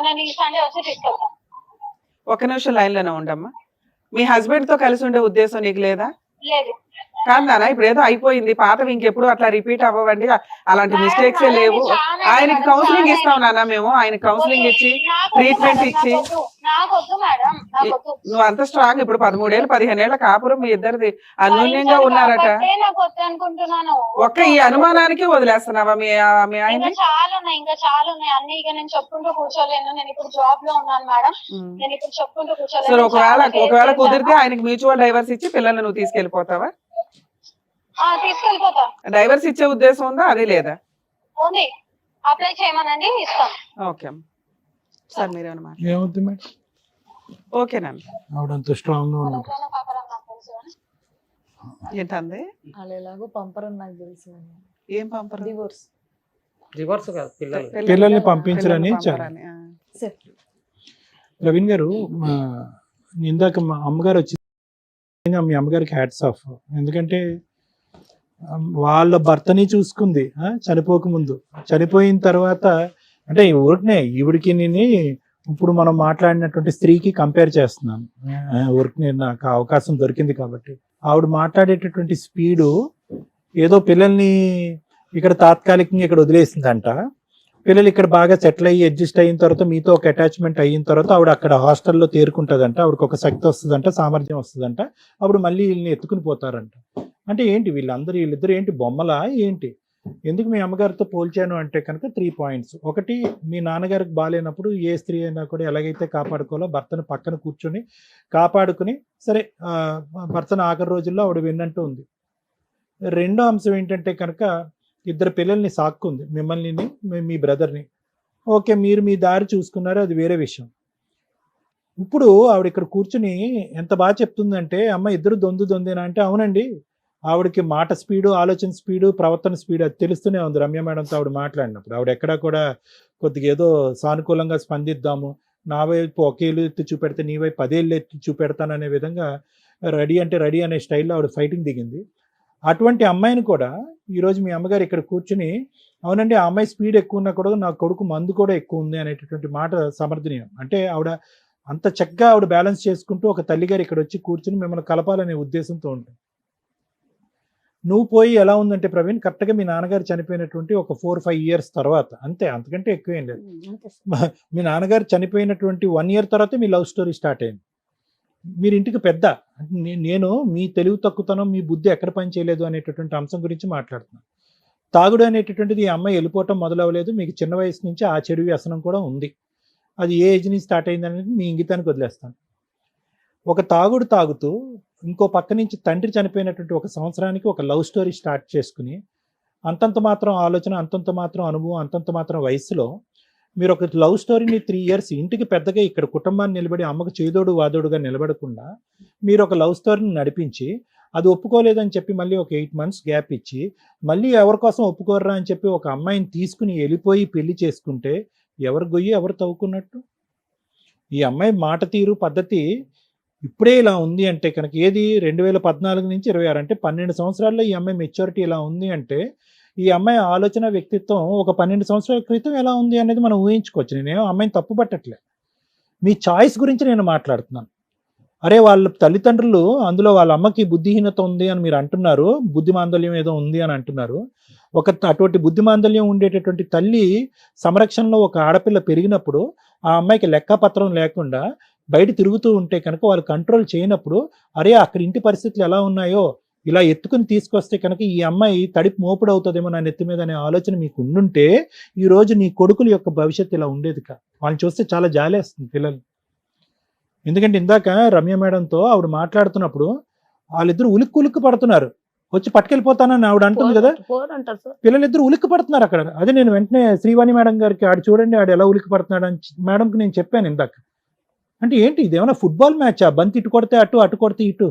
నేను ఈ సండే వచ్చి తీసుకెళ్తాను. ఒక నిమిషం లైన్ లోనే ఉండమ్మా. మీ హస్బెండ్ తో కలిసి ఉండే ఉద్దేశం నీకు లేదా? లేదు. కాదు నాన్న, ఇప్పుడు ఏదో అయిపోయింది, పాతవి ఇంకెప్పుడు అట్లా రిపీట్ అవ్వండి, అలాంటి మిస్టేక్స్ లేవు. ఆయనకి కౌన్సిలింగ్ ఇస్తాం నాన్న మేము, ఆయన కౌన్సిలింగ్ ఇచ్చి ట్రీట్మెంట్ ఇచ్చి. నువ్వు అంత స్ట్రాంగ్, ఇప్పుడు 13 ఏళ్ళు 15 ఏళ్ల కాపురం మీ ఇద్దరిది అన్యోన్యంగా ఉన్నారట. ఒక్క ఈ అనుమానానికి వదిలేస్తున్నావా మీ ఆయన? చాలా ఉన్నాయి, ఇంకా చాలా ఉన్నాయి అన్ని. ఇక నేను చెప్పుకుంటూ కూర్చోలేను, నేను ఇప్పుడు జాబ్ లో ఉన్నాను మేడం, నేను ఇప్పుడు చెప్పుకుంటూ కూర్చోలేను. ఒకవేళ కుదిరితే ఆయనకి మ్యూచువల్ డైవర్స్ ఇచ్చి పిల్లల్ని నువ్వు తీసుకెళ్లిపోతావా? తీసుకెళ్ళిపోతా. డైవర్స్ ఇచ్చే ఉద్దేశం ఉందా? అదే లేదా? ఉంది, అప్లై చేయమనండి, ఇస్తాం. ఓకే సార్, మీరేమైనా మాట్లాడారు? ఏమవుతుంది మేడం? ఓకేనండి. ఆవిడంత స్ట్రాంగ్ గా ఉన్నప్పుడు ఏంటంది? వాళ్ళు ఎలాగో పంపరని నాకు తెలుసు. ఏం పంపరు? డివోర్స్. రివర్స్ కాదు, పిల్లలు పిల్లల్ని పంపించరని పంపరని, ఆ. ప్రవీణ్ గారు, ఇందాక మా అమ్మగారు వచ్చి మీ అమ్మగారికి హ్యాట్స్ ఆఫ్. ఎందుకంటే వాళ్ళ భర్తని చూసుకుంది చనిపోకముందు. చనిపోయిన తర్వాత అంటే ఊరికనే ఈవిడికి నేను ఇప్పుడు మనం మాట్లాడినటువంటి స్త్రీకి కంపేర్ చేస్తున్నాను. ఊరికి నాకు అవకాశం దొరికింది కాబట్టి. ఆవిడ మాట్లాడేటటువంటి స్పీడు ఏదో పిల్లల్ని ఇక్కడ తాత్కాలికంగా ఇక్కడ వదిలేసిందంట. పిల్లలు ఇక్కడ బాగా సెటిల్ అయ్యి అడ్జస్ట్ అయిన తర్వాత మీతో ఒక అటాచ్మెంట్ అయిన తర్వాత ఆవిడ అక్కడ హాస్టల్లో తేరుకుంటుందంట. ఆవిడకి ఒక శక్తి వస్తుందంట, సామర్థ్యం వస్తుందంట. అప్పుడు మళ్ళీ వీళ్ళని ఎత్తుకుని పోతారంట. అంటే ఏంటి వీళ్ళిద్దరు ఏంటి బొమ్మలా ఏంటి? ఎందుకు మీ అమ్మగారితో పోల్చాను అంటే కనుక 3 పాయింట్స్. ఒకటి, మీ నాన్నగారికి బాగాలేనప్పుడు ఏ స్త్రీ అయినా కూడా ఎలాగైతే కాపాడుకోవాలో భర్తను పక్కన కూర్చొని కాపాడుకుని సరే భర్తను ఆఖరి రోజుల్లో ఆవిడ విన్నట్టు ఉంది. రెండో అంశం ఏంటంటే కనుక ఇద్దరు పిల్లల్ని సాక్కుంది, మిమ్మల్ని మీ బ్రదర్ని. ఓకే, మీరు మీ దారి చూసుకున్నారు, అది వేరే విషయం. ఇప్పుడు ఆవిడ ఇక్కడ కూర్చుని ఎంత బాగా చెప్తుందంటే, అమ్మ ఇద్దరు దొందేనా అంటే, అవునండి, ఆవిడకి మాట స్పీడు, ఆలోచన స్పీడు, ప్రవర్తన స్పీడు అది తెలుస్తూనే ఉంది. రమ్య మేడంతో ఆవిడ మాట్లాడినప్పుడు ఆవిడ ఎక్కడా కూడా కొద్దిగా ఏదో సానుకూలంగా స్పందిద్దాము, నా వైపు ఒకేళ్ళు ఎత్తి చూపెడితే నీ వైపు 10 ఏళ్ళు ఎత్తి చూపెడతాననే విధంగా రెడీ అంటే రెడీ అనే స్టైల్లో ఆవిడ ఫైటింగ్ దిగింది. అటువంటి అమ్మాయిని కూడా ఈరోజు మీ అమ్మగారు ఇక్కడ కూర్చుని, అవునండి ఆ అమ్మాయి స్పీడ్ ఎక్కువ ఉన్నా కూడా నా కొడుకు మందు కూడా ఎక్కువ ఉంది అనేటటువంటి మాట సమర్థనీయం. అంటే ఆవిడ అంత చక్కగా ఆవిడ బ్యాలెన్స్ చేసుకుంటూ ఒక తల్లిగారు ఇక్కడ వచ్చి కూర్చుని మిమ్మల్ని కలపాలనే ఉద్దేశంతో ఉంటుంది. నువ్వు పోయి ఎలా ఉందంటే ప్రవీణ్, కరెక్ట్గా మీ నాన్నగారు చనిపోయినటువంటి ఒక 4-5 ఇయర్స్ తర్వాత, అంతే, అంతకంటే ఎక్కువేం లేదు. మీ నాన్నగారు చనిపోయినటువంటి 1 ఇయర్ తర్వాత మీ లవ్ స్టోరీ స్టార్ట్ అయింది. మీరు ఇంటికి పెద్ద. నేను మీ తెలివి తక్కువతనం, మీ బుద్ధి ఎక్కడ పని చేయలేదు అనేటటువంటి అంశం గురించి మాట్లాడుతున్నాను. తాగుడు అనేటటువంటిది ఈ అమ్మాయి వెళ్ళిపోవటం మొదలవ్వలేదు. మీకు చిన్న వయసు నుంచి ఆ చెడు వ్యసనం కూడా ఉంది. అది ఏ ఏజ్ నుంచి స్టార్ట్ అయింది అనేది మీ ఇంగితానికి వదిలేస్తాను. ఒక తాగుడు తాగుతూ ఇంకో పక్క నుంచి తండ్రి చనిపోయినటువంటి 1 సంవత్సరానికి ఒక లవ్ స్టోరీ స్టార్ట్ చేసుకుని, అంతంత మాత్రం ఆలోచన, అంతంత మాత్రం అనుభవం, అంతంత మాత్రం వయసులో మీరు ఒక లవ్ స్టోరీని 3 ఇయర్స్ ఇంటికి పెద్దగా ఇక్కడ కుటుంబాన్ని నిలబడి అమ్మకు చేదోడు వాదోడుగా నిలబడకుండా మీరు ఒక లవ్ స్టోరీని నడిపించి, అది ఒప్పుకోలేదని చెప్పి మళ్ళీ ఒక 8 months గ్యాప్ ఇచ్చి, మళ్ళీ ఎవరి కోసం ఒప్పుకోర్రా అని చెప్పి ఒక అమ్మాయిని తీసుకుని వెళ్ళిపోయి పెళ్లి చేసుకుంటే ఎవరు గొయ్యి ఎవరు తవ్వుకున్నట్టు? ఈ అమ్మాయి మాట తీరు పద్ధతి ఇప్పుడే ఇలా ఉంది అంటే కనుక, ఏది 2014 నుంచి 26 అంటే 12 సంవత్సరాల్లో ఈ అమ్మాయి మెచ్యూరిటీ ఇలా ఉంది అంటే, ఈ అమ్మాయి ఆలోచన వ్యక్తిత్వం ఒక 12 సంవత్సరాల క్రితం ఎలా ఉంది అనేది మనం ఊహించుకోవచ్చు. నేనేమో అమ్మాయిని తప్పు పట్టట్లే, మీ చాయిస్ గురించి నేను మాట్లాడుతున్నాను. అరే వాళ్ళ తల్లిదండ్రులు, అందులో వాళ్ళ అమ్మకి బుద్ధిహీనత ఉంది అని మీరు అంటున్నారు, బుద్ధిమాందల్యం ఏదో ఉంది అని అంటున్నారు. అటువంటి బుద్ధిమాందల్యం ఉండేటటువంటి తల్లి సంరక్షణలో ఒక ఆడపిల్ల పెరిగినప్పుడు ఆ అమ్మాయికి లెక్కపత్రం లేకుండా బయట తిరుగుతూ ఉంటే కనుక వాళ్ళు కంట్రోల్ చేయనప్పుడు, అరే అక్కడ ఇంటి పరిస్థితులు ఎలా ఉన్నాయో ఇలా ఎత్తుకుని తీసుకొస్తే కనుక ఈ అమ్మాయి తడిపి మోపుడు అవుతుందేమో నా నెత్తి మీద అనే ఆలోచన మీకు ఉండుంటే ఈరోజు నీ కొడుకుల యొక్క భవిష్యత్తు ఇలా ఉండేది కాదు. వాళ్ళని చూస్తే చాలా జాలేస్తుంది పిల్లలు. ఎందుకంటే ఇందాక రమ్య మేడంతో ఆవిడ మాట్లాడుతున్నప్పుడు వాళ్ళిద్దరు ఉలిక్కు పడుతున్నారు, వచ్చి పట్టుకెళ్ళిపోతానని ఆవిడ అంటుంది కదా, పిల్లలిద్దరు ఉలిక్కి పడుతున్నారు అక్కడ. అదే నేను వెంటనే శ్రీవాణి మేడం గారికి ఆడు చూడండి ఆడు ఎలా ఉలిక్కి పడుతున్నాడు అని మేడంకి నేను చెప్పాను ఇందాక. అంటే ఏంటి ఇది, ఏమైనా ఫుట్బాల్ మ్యాచా? బంతి ఇటు కొడితే అటు, అటు కొడితే ఇటు,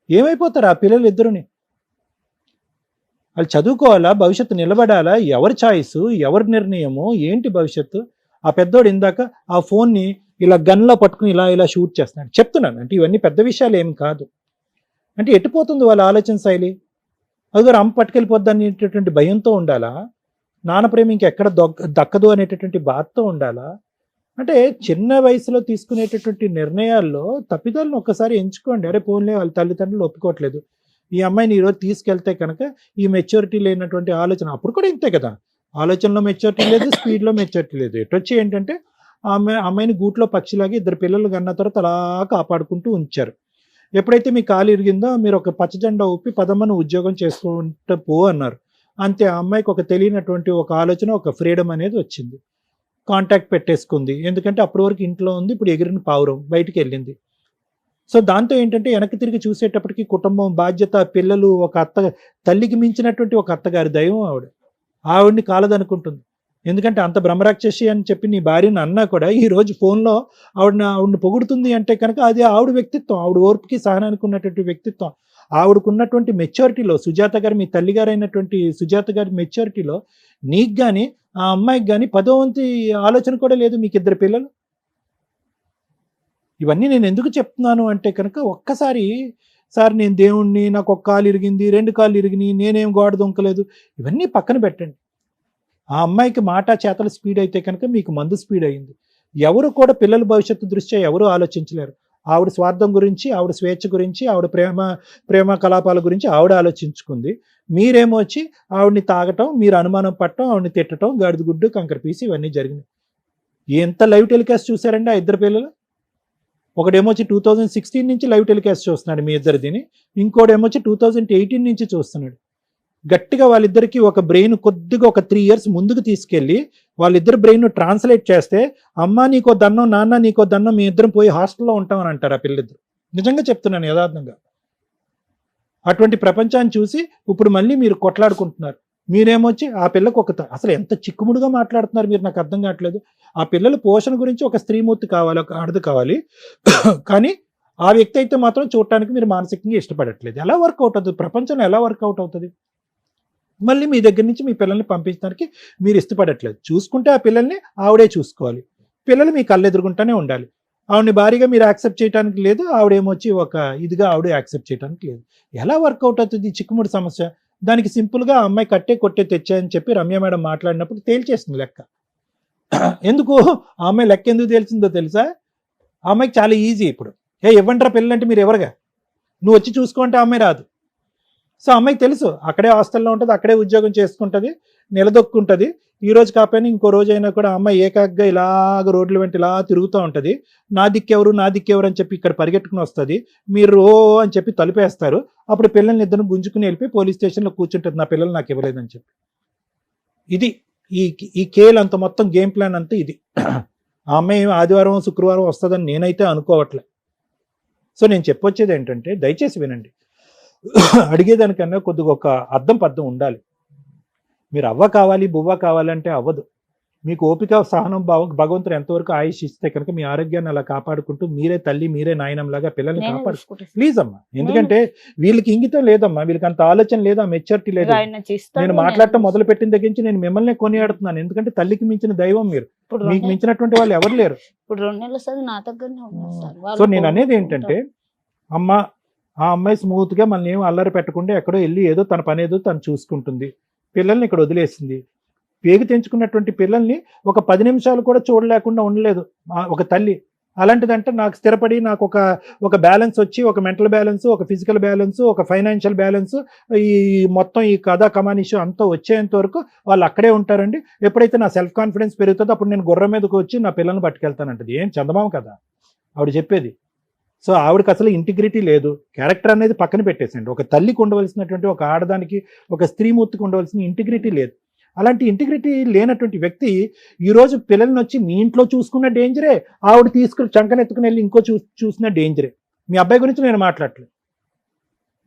ఏమైపోతారు ఆ పిల్లలు ఇద్దరుని? వాళ్ళు చదువుకోవాలా, భవిష్యత్తు నిలబడాలా, ఎవరి ఛాయిస్, ఎవరి నిర్ణయము, ఏంటి భవిష్యత్తు? ఆ పెద్దోడు ఇందాక ఆ ఫోన్ని ఇలా గన్లో పట్టుకుని ఇలా ఇలా షూట్ చేస్తున్నాడు. చెప్తున్నాను అంటే ఇవన్నీ పెద్ద విషయాలు ఏం కాదు. అంటే ఎట్టిపోతుంది వాళ్ళ ఆలోచన శైలి? అది అమ్మ పట్టుకెళ్ళిపోద్ది అనేటటువంటి భయంతో ఉండాలా? నాన్న ప్రేమ ఇంకెక్కడ దక్కదు అనేటటువంటి బాధతో ఉండాలా? అంటే చిన్న వయసులో తీసుకునేటటువంటి నిర్ణయాల్లో తప్పిదాలను ఒక్కసారి ఎంచుకోండి. అరే పోన్లే వాళ్ళ తల్లిదండ్రులు ఒప్పుకోవట్లేదు, ఈ అమ్మాయిని ఈరోజు తీసుకెళ్తే కనుక ఈ మెచ్యూరిటీ లేనటువంటి ఆలోచన, అప్పుడు కూడా ఇంతే కదా, ఆలోచనలో మెచ్యూరిటీ లేదు, స్పీడ్లో మెచ్యూరిటీ లేదు. ఎటొచ్చి ఏంటంటే అమ్మాయిని గూట్లో పక్షిలాగా ఇద్దరు పిల్లలు కన్న తర్వాత అలా కాపాడుకుంటూ ఉంచారు. ఎప్పుడైతే మీ కాలు ఇరిగిందో మీరు ఒక పచ్చజెండా ఊపి పదమ్మను ఉద్యోగం చేసుకుంటూ పో అన్నారు. అంతే, ఆ అమ్మాయికి ఒక తెలియనటువంటి ఒక ఆలోచన, ఒక ఫ్రీడమ్ అనేది వచ్చింది. కాంటాక్ట్ పెట్టేసుకుంది. ఎందుకంటే అప్పటి వరకు ఇంట్లో ఉంది, ఇప్పుడు ఎగిరిన పావురం బయటికి వెళ్ళింది. సో దాంతో ఏంటంటే వెనక్కి తిరిగి చూసేటప్పటికి కుటుంబం, బాధ్యత, పిల్లలు, ఒక అత్త, తల్లికి మించినటువంటి ఒక అత్తగారి దైవం ఆవిడ్ని కాలదనుకుంటుంది. ఎందుకంటే అంత బ్రహ్మరాక్షసి అని చెప్పి నీ భార్యను అన్నా కూడా ఈ రోజు ఫోన్లో ఆవిడని పొగుడుతుంది అంటే కనుక అది ఆవిడ వ్యక్తిత్వం, ఆవిడ ఓర్పుకి సహనానికి ఉన్నటువంటి వ్యక్తిత్వం, ఆవిడకున్నటువంటి మెచ్యూరిటీలో, సుజాత గారు మీ తల్లిగారు అయినటువంటి సుజాత గారి మెచ్యూరిటీలో నీకు కానీ ఆ అమ్మాయికి కానీ 10వ వంతు ఆలోచన కూడా లేదు. మీకు 2 పిల్లలు. ఇవన్నీ నేను ఎందుకు చెప్తున్నాను అంటే కనుక ఒక్కసారి సార్ నేను దేవుణ్ణి, నాకు 1 కాలు ఇరిగింది, 2 కాళ్ళు ఇరిగినాయి, నేనేం గోడ దొంకలేదు, ఇవన్నీ పక్కన పెట్టండి. ఆ అమ్మాయికి మాట చేతల స్పీడ్ అయితే కనుక మీకు మందు స్పీడ్ అయింది. ఎవరు కూడా పిల్లల భవిష్యత్తు దృష్ట్యా ఎవరు ఆలోచించలేరు. ఆవిడ స్వార్థం గురించి, ఆవిడ స్వేచ్ఛ గురించి, ఆవిడ ప్రేమ కలాపాల గురించి ఆవిడ ఆలోచించుకుంది. మీరేమో వచ్చి ఆవిడని తాగటం, మీరు అనుమానం పట్టడం, ఆవిడని తిట్టడం, గాడిద గుడ్డు కంకర పీసి ఇవన్నీ జరిగినాయి. ఎంత లైవ్ టెలికాస్ట్ చూసారండి ఆ 2 పిల్లలు? ఒకడేమో వచ్చి 2016 నుంచి లైవ్ టెలికాస్ట్ చూస్తున్నాడు మీ ఇద్దరిదిని, ఇంకోడేమో వచ్చి 2018 నుంచి చూస్తున్నాడు. గట్టిగా వాళ్ళిద్దరికి ఒక బ్రెయిన్ కొద్దిగా ఒక 3 years ముందుకు తీసుకెళ్ళి వాళ్ళిద్దరు బ్రెయిన్ ట్రాన్స్లేట్ చేస్తే అమ్మ నీకో దన్నం, నాన్న నీకో దన్నం, మీ ఇద్దరం పోయి హాస్టల్లో ఉంటామని అంటారు ఆ పిల్లిద్దరు. నిజంగా చెప్తున్నాను యథార్థంగా. అటువంటి ప్రపంచాన్ని చూసి ఇప్పుడు మళ్ళీ మీరు కొట్లాడుకుంటున్నారు. మీరేమొచ్చి ఆ పిల్లకు అసలు ఎంత చిక్కుముడుగా మాట్లాడుతున్నారు మీరు, నాకు అర్థం కావట్లేదు. ఆ పిల్లల పోషణ గురించి ఒక స్త్రీమూర్తి కావాలి, ఒక ఆడది కావాలి, కానీ ఆ వ్యక్తి అయితే మాత్రం చూడటానికి మీరు మానసికంగా ఇష్టపడట్లేదు. ఎలా వర్కౌట్ అవుతుంది? ప్రపంచంలో ఎలా వర్కౌట్ అవుతుంది? మళ్ళీ మీ దగ్గర నుంచి మీ పిల్లల్ని పంపించడానికి మీరు ఇష్టపడట్లేదు. చూసుకుంటే ఆ పిల్లల్ని ఆవిడే చూసుకోవాలి, పిల్లలు మీ కళ్ళెదురుగుంటానే ఉండాలి. ఆవిడని భారీగా మీరు యాక్సెప్ట్ చేయడానికి లేదు, ఆవిడేమొచ్చి ఒక ఇదిగా ఆవిడే యాక్సెప్ట్ చేయడానికి లేదు. ఎలా వర్కౌట్ అవుతుంది చిక్కుముడి సమస్య? దానికి సింపుల్గా ఆ అమ్మాయి కట్టే కొట్టే తెచ్చాయని చెప్పి రమ్య మేడం మాట్లాడినప్పుడు తేల్చేసింది లెక్క. ఎందుకు ఆ అమ్మాయి లెక్క ఎందుకు తేల్చిందో తెలుసా? ఆ అమ్మాయికి చాలా ఈజీ. ఇప్పుడు ఇవ్వంటారా పిల్లలంటే మీరు ఎవరుగా, నువ్వు వచ్చి చూసుకుంటే ఆ అమ్మాయి రాదు. సో అమ్మాయికి తెలుసు అక్కడే హాస్టల్లో ఉంటుంది, అక్కడే ఉద్యోగం చేసుకుంటుంది, నిలదొక్కుంటుంది. ఈ రోజు కాకపోయినా ఇంకో రోజు అయినా కూడా అమ్మాయి ఏకాగ్గా ఇలాగ రోడ్ల వెంట ఇలా తిరుగుతూ ఉంటుంది. నా దిక్కెవరు అని చెప్పి ఇక్కడ పరిగెట్టుకుని వస్తుంది. మీరు అని చెప్పి తలుపేస్తారు. అప్పుడు పిల్లల్ని ఇద్దరు గుంజుకుని వెళ్ళిపోయి పోలీస్ స్టేషన్లో కూర్చుంటుంది, నా పిల్లలు నాకు ఇవ్వలేదని చెప్పి. ఇది ఈ కేల్ అంత మొత్తం గేమ్ ప్లాన్ అంతా ఇది. ఆ అమ్మాయి ఆదివారం శుక్రవారం వస్తుందని నేనైతే అనుకోవట్లే. సో నేను చెప్పొచ్చేది ఏంటంటే దయచేసి వినండి. అడిగేదానికన్నా కొద్దిగా ఒక అర్థం పద్ధం ఉండాలి. మీరు అవ్వ కావాలి బువ్వ కావాలంటే అవ్వదు. మీకు ఓపిక సహనం భగవంతుడు ఎంతవరకు ఆయుష్ ఇస్తే కనుక మీ ఆరోగ్యాన్ని అలా కాపాడుకుంటూ మీరే తల్లి మీరే నాయనంలాగా పిల్లల్ని కాపాడుకుంటారు ప్లీజ్ అమ్మా. ఎందుకంటే వీళ్ళకి ఇంగితం లేదమ్మా, వీళ్ళకి అంత ఆలోచన లేదు, ఆ మెచ్యూరిటీ లేదు. నేను మాట్లాడటం మొదలు పెట్టిన దగ్గర నుంచి నేను మిమ్మల్ని కొనియాడుతున్నాను. ఎందుకంటే తల్లికి మించిన దైవం మీరు, మీకు మించినటువంటి వాళ్ళు ఎవరు లేరు. సో నేను అనేది ఏంటంటే అమ్మ ఆ అమ్మాయి స్మూత్ గా మనల్ని ఏం అల్లరి పెట్టకుండా ఎక్కడో వెళ్ళి ఏదో తన పని ఏదో తను చూసుకుంటుంది. పిల్లల్ని ఇక్కడ వదిలేసింది. పేగు తెంచుకున్నటువంటి పిల్లల్ని ఒక 10 నిమిషాలు కూడా చూడలేకుండా ఉండలేదు ఒక తల్లి. అలాంటిదంటే నాకు స్థిరపడి నాకు ఒక బ్యాలెన్స్ వచ్చి, ఒక మెంటల్ బ్యాలెన్స్, ఒక ఫిజికల్ బ్యాలెన్స్, ఒక ఫైనాన్షియల్ బ్యాలెన్స్, ఈ మొత్తం ఈ కథా కమానిషం అంతా వచ్చేంత వరకు వాళ్ళు అక్కడే ఉంటారండి. ఎప్పుడైతే నా సెల్ఫ్ కాన్ఫిడెన్స్ పెరుగుతుందో అప్పుడు నేను గుర్రం మీదకి వచ్చి నా పిల్లల్ని పట్టుకెళ్తానంటది. ఏం చందమామ కదా ఆవిడ చెప్పేది. సో ఆవిడకి అసలు ఇంటిగ్రిటీ లేదు. క్యారెక్టర్ అనేది పక్కన పెట్టేసండి. ఒక తల్లికి ఉండవలసినటువంటి, ఒక ఆడదానికి, ఒక స్త్రీమూర్తికి ఉండవలసిన ఇంటిగ్రిటీ లేదు. అలాంటి ఇంటిగ్రిటీ లేనటువంటి వ్యక్తి ఈరోజు పిల్లల్ని వచ్చి మీ ఇంట్లో చూసుకున్న డేంజరే, ఆవిడ తీసుకుని చంకనెత్తుకుని వెళ్ళి ఇంకో చూసిన డేంజరే. మీ అబ్బాయి గురించి నేను మాట్లాడలేదు.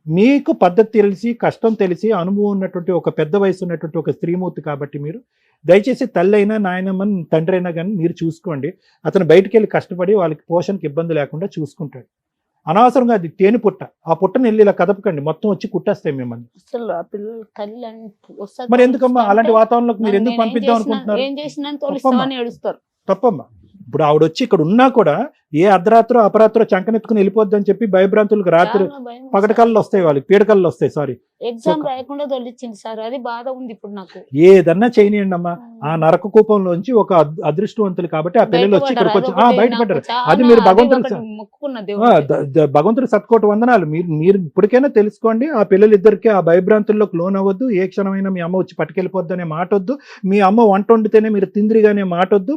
మీకు పద్ధతి తెలిసి, కష్టం తెలిసి, అనుభవం ఉన్నటువంటి ఒక పెద్ద వయసు ఉన్నటువంటి ఒక స్త్రీమూర్తి కాబట్టి మీరు దయచేసి తల్లి అయినా నాయనమ్మని తండ్రి అయినా కానీ మీరు చూసుకోండి. అతను బయటికి వెళ్ళి కష్టపడి వాళ్ళకి పోషణకి ఇబ్బంది లేకుండా చూసుకుంటాడు. అనవసరంగా అది తేనె పుట్ట, ఆ పుట్టని వెళ్ళి ఇలా కదపకండి, మొత్తం వచ్చి కుట్టేస్తాయి మిమ్మల్ని. మరి ఎందుకమ్మా అలాంటి వాతావరణంలోకి మీరు ఎందుకు పంపిద్దాం అనుకుంటున్నారు? తప్పమ్మా. ఇప్పుడు ఆవిడ వచ్చి ఇక్కడ ఉన్నా కూడా ఏ అర్ధరాత్రో అపరాత్రో చంకనెత్తుకుని వెళ్ళిపోద్దని చెప్పి భయభ్రాంతులకు రాత్రి పగటకళ్ళు వస్తాయి, వాళ్ళకి పీడకళ్ళు వస్తాయి. సారీ, ఎగ్జామ్ రాయకుండా తొలిచింది సార్, అది బాధ ఉంది ఇప్పుడు నాకు. ఏదన్నా చేయనియండి అమ్మా. ఆ నరక కూపంలోంచి ఒక అదృష్టవంతులు కాబట్టి ఆ పిల్లలు వచ్చి ఇక్కడికి వచ్చి బయటపడ్డారు. అది మీరు భగవంతుడి సత్కోటి వందనాలు. మీరు ఇప్పటికైనా తెలుసుకోండి. ఆ పిల్లలిద్దరికి ఆ భయభ్రాంతుల్లోకి లోన్ అవ్వద్దు. ఏ క్షణమైనా మీ అమ్మ వచ్చి పట్టుకెళ్ళిపోద్దు అనే మాట వద్దు. మీ అమ్మ వంట వండితేనే మీరు తిందిరిగానే మాట వద్దు.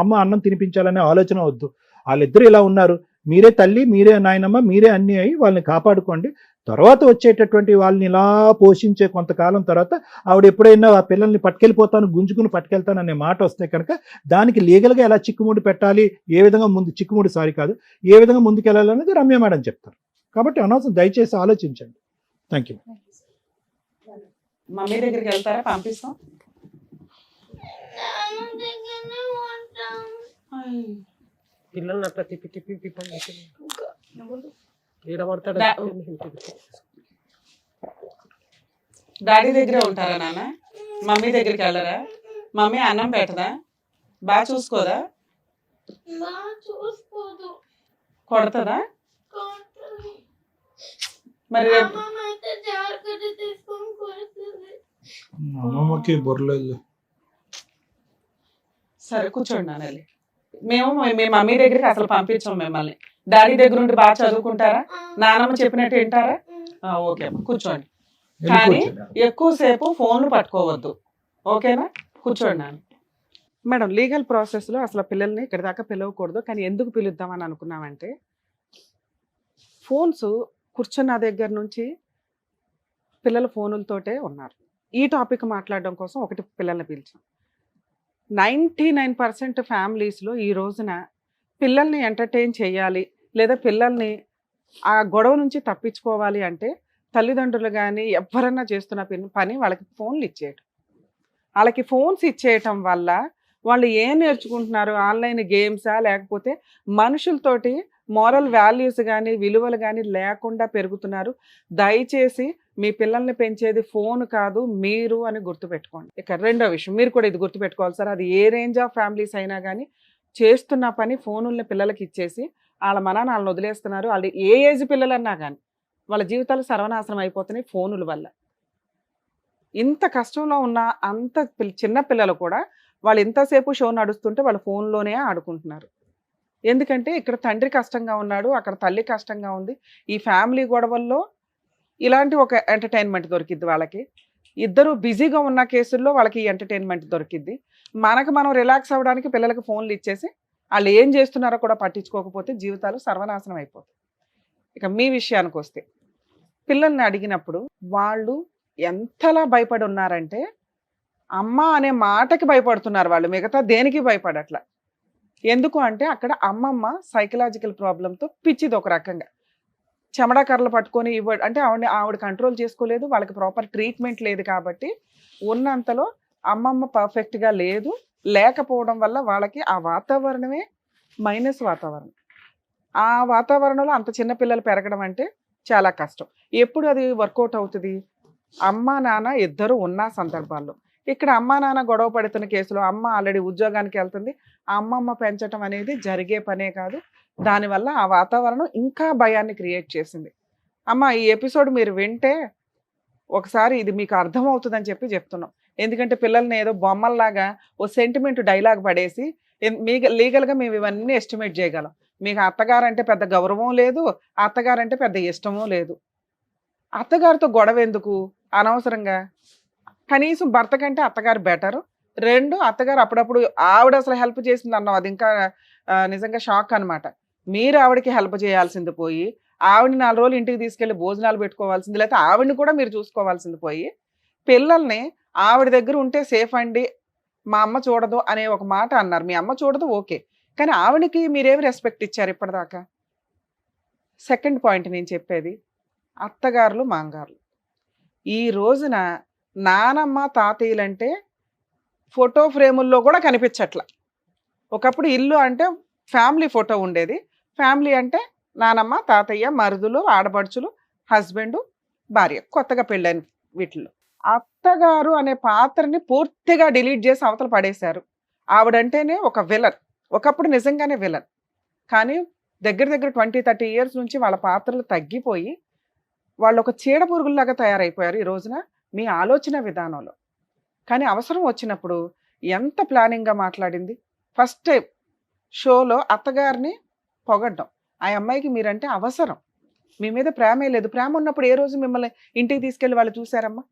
అమ్మ అన్నం తినిపించాలనే ఆలోచన వద్దు. వాళ్ళిద్దరు ఇలా ఉన్నారు. మీరే తల్లి, మీరే నాయనమ్మ, మీరే అన్ని అయ్యి వాళ్ళని కాపాడుకోండి. తర్వాత వచ్చేటటువంటి వాళ్ళని ఇలా పోషించే కొంతకాలం తర్వాత ఆవిడ ఎప్పుడైనా ఆ పిల్లల్ని పట్టుకెళ్ళిపోతాను, గుంజుకుని పట్టుకెళ్తాను అనే మాట వస్తే కనుక దానికి లీగల్గా ఎలా చిక్కుముడి పెట్టాలి, ఏ విధంగా ఏ విధంగా ముందుకెళ్ళాలి అనేది రమ్య మేడం చెప్తారు. కాబట్టి అనవసరం, దయచేసి ఆలోచించండి. Thank you. మమ్మీ దగ్గరికి వెళ్తారా? పంపిస్తాం. పిల్లల్ని అట్లా తిప్పి తిప్పి తిప్పండి, ఈడ పడతాడు. డాడీ దగ్గరే ఉంటారా నాన్న? మమ్మీ దగ్గరికి వెళ్ళరా? మమ్మీ అన్నం పెట్టదా? బాగా చూసుకోదా? కొడతదా? మరి రేపు అమ్మమ్మకి బొర్రలేదు. సరే కూర్చోండి నాన్న. మేము మీ మమ్మీ దగ్గరికి అసలు పంపించాం మిమ్మల్ని. డాడీ దగ్గర ఉండి బాగా చదువుకుంటారా? నాన్నమ్మ చెప్పినట్టు వింటారా? ఓకే అమ్మ కూర్చోండి. కానీ ఎక్కువసేపు ఫోన్లు పట్టుకోవద్దు, ఓకేనా? కూర్చోండి నాన్న. మేడం, లీగల్ ప్రాసెస్లో అసలు పిల్లల్ని ఇక్కడ దాకా పిలవకూడదు, కానీ ఎందుకు పిలుద్దామని అనుకున్నామంటే ఫోన్స్ కూర్చున్న దగ్గర నుంచి పిల్లలు ఫోనులతోటే ఉన్నారు. ఈ టాపిక్ మాట్లాడడం కోసం ఒకటి పిల్లల్ని పిలిచాం. 99% ఫ్యామిలీస్లో ఈ రోజున పిల్లల్ని ఎంటర్టైన్ చేయాలి, లేదా పిల్లల్ని ఆ గొడవ నుంచి తప్పించుకోవాలి అంటే తల్లిదండ్రులు కానీ ఎవరన్నా చేస్తున్న పని వాళ్ళకి ఫోన్లు ఇచ్చేయటం. వాళ్ళకి ఫోన్స్ ఇచ్చేయటం వల్ల వాళ్ళు ఏం నేర్చుకుంటున్నారు? ఆన్లైన్ గేమ్సా, లేకపోతే మనుషులతోటి మోరల్ వాల్యూస్ కానీ విలువలు కానీ లేకుండా పెరుగుతున్నారు. దయచేసి మీ పిల్లల్ని పెంచేది ఫోన్ కాదు, మీరు అని గుర్తుపెట్టుకోండి. ఇక రెండో విషయం, మీరు కూడా ఇది గుర్తుపెట్టుకోవాలి సార్, అది ఏ రేంజ్ ఆఫ్ ఫ్యామిలీస్ అయినా కానీ చేస్తున్న పని ఫోనుల్ని పిల్లలకి ఇచ్చేసి వాళ్ళ మనాన్ని వాళ్ళని వదిలేస్తున్నారు. వాళ్ళు ఏ ఏజ్ పిల్లలన్నా కానీ వాళ్ళ జీవితాలు సర్వనాశనం అయిపోతున్నాయి ఫోనుల వల్ల. ఇంత కష్టంలో ఉన్న అంత చిన్న పిల్లలు కూడా వాళ్ళు ఎంతసేపు షో నడుస్తుంటే వాళ్ళ ఫోన్లోనే ఆడుకుంటున్నారు. ఎందుకంటే ఇక్కడ తండ్రి కష్టంగా ఉన్నాడు, అక్కడ తల్లి కష్టంగా ఉంది. ఈ ఫ్యామిలీ గొడవల్లో ఇలాంటి ఒక ఎంటర్టైన్మెంట్ దొరికిద్ది వాళ్ళకి. ఇద్దరు బిజీగా ఉన్న కేసుల్లో వాళ్ళకి ఈ ఎంటర్టైన్మెంట్ దొరికిద్ది. మనం రిలాక్స్ అవ్వడానికి పిల్లలకి ఫోన్లు ఇచ్చేసి వాళ్ళు ఏం చేస్తున్నారో కూడా పట్టించుకోకపోతే జీవితాలు సర్వనాశనం అయిపోతాయి. ఇక మీ విషయానికి వస్తే, పిల్లల్ని అడిగినప్పుడు వాళ్ళు ఎంతలా భయపడి ఉన్నారంటే అమ్మ అనే మాటకి భయపడుతున్నారు వాళ్ళు, మిగతా దేనికి భయపడట్లా. ఎందుకు అంటే అక్కడ అమ్మమ్మ సైకలాజికల్ ప్రాబ్లంతో పిచ్చిది ఒక రకంగా. చెమడా కర్రలు పట్టుకొని అంటే ఆవిడ కంట్రోల్ చేసుకోలేదు, వాళ్ళకి ప్రాపర్ ట్రీట్మెంట్ లేదు. కాబట్టి ఉన్నంతలో అమ్మమ్మ పర్ఫెక్ట్గా లేకపోవడం వల్ల వాళ్ళకి ఆ వాతావరణమే మైనస్ వాతావరణం. ఆ వాతావరణంలో అంత చిన్న పిల్లలు పెరగడం అంటే చాలా కష్టం. ఎప్పుడు అది వర్కౌట్ అవుతుంది? అమ్మ నాన్న ఇద్దరు ఉన్న సందర్భాల్లో. ఇక్కడ అమ్మ నాన్న గొడవ పడుతున్న కేసులో అమ్మ ఆల్రెడీ ఉద్యోగానికి వెళ్తుంది, ఆ అమ్మమ్మ పెంచడం అనేది జరిగే పనే కాదు. దానివల్ల ఆ వాతావరణం ఇంకా భయాన్ని క్రియేట్ చేసింది. అమ్మ, ఈ ఎపిసోడ్ మీరు వింటే ఒకసారి ఇది మీకు అర్థమవుతుందని చెప్తున్నాం. ఎందుకంటే పిల్లల్ని ఏదో బొమ్మల్లాగా ఓ సెంటిమెంట్ డైలాగ్ పడేసి లీగల్గా మేము ఇవన్నీ ఎస్టిమేట్ చేయగలం. మీకు అత్తగారంటే పెద్ద గౌరవం లేదు, అత్తగారంటే పెద్ద ఇష్టమూ లేదు. అత్తగారితో గొడవ ఎందుకు అనవసరంగా? కనీసం భర్త కంటే అత్తగారు బెటరు. 2, అత్తగారు అప్పుడప్పుడు ఆవిడ అసలు హెల్ప్ చేసింది అన్నాం, అది ఇంకా నిజంగా షాక్ అనమాట. మీరు ఆవిడకి హెల్ప్ చేయాల్సింది పోయి ఆవిడని 4 రోజులు ఇంటికి తీసుకెళ్ళి భోజనాలు పెట్టుకోవాల్సింది, లేకపోతే ఆవిడని కూడా మీరు చూసుకోవాల్సింది పోయి పిల్లల్ని ఆవిడ దగ్గర ఉంటే సేఫ్ అండి, మా అమ్మ చూడదు అనే ఒక మాట అన్నారు. మీ అమ్మ చూడదు ఓకే, కానీ ఆవిడకి మీరేమి రెస్పెక్ట్ ఇచ్చారు ఇప్పటిదాకా? సెకండ్ పాయింట్ నేను చెప్పేది, అత్తగారులు మాంగారులు. ఈ రోజున నానమ్మ తాతయ్యలంటే ఫోటో ఫ్రేముల్లో కూడా కనిపించట్ల. ఒకప్పుడు ఇల్లు అంటే ఫ్యామిలీ ఫోటో ఉండేది. ఫ్యామిలీ అంటే నానమ్మ తాతయ్య మరుదులు ఆడపడుచులు హస్బెండ్ భార్య, కొత్తగా పెళ్ళైన వీటిల్లో. అత్తగారు అనే పాత్రని పూర్తిగా డిలీట్ చేసి అవతల పడేశారు. ఆవిడంటేనే ఒక విలన్. ఒకప్పుడు నిజంగానే విలన్, కానీ దగ్గర 20-30 ఇయర్స్ నుంచి వాళ్ళ పాత్రలు తగ్గిపోయి వాళ్ళు ఒక చీడ పురుగుల్లాగా తయారైపోయారు ఈ రోజున మీ ఆలోచన విధానంలో. కానీ అవసరం వచ్చినప్పుడు ఎంత ప్లానింగ్గా మాట్లాడింది. ఫస్ట్ టైం షోలో అత్తగారిని పొగడ్డం, ఆ అమ్మాయికి మీరంటే అవసరం, మీ మీద ప్రేమే లేదు. ప్రేమ ఉన్నప్పుడు ఏ రోజు మిమ్మల్ని ఇంటికి తీసుకెళ్ళి వాళ్ళు చూసారమ్మా?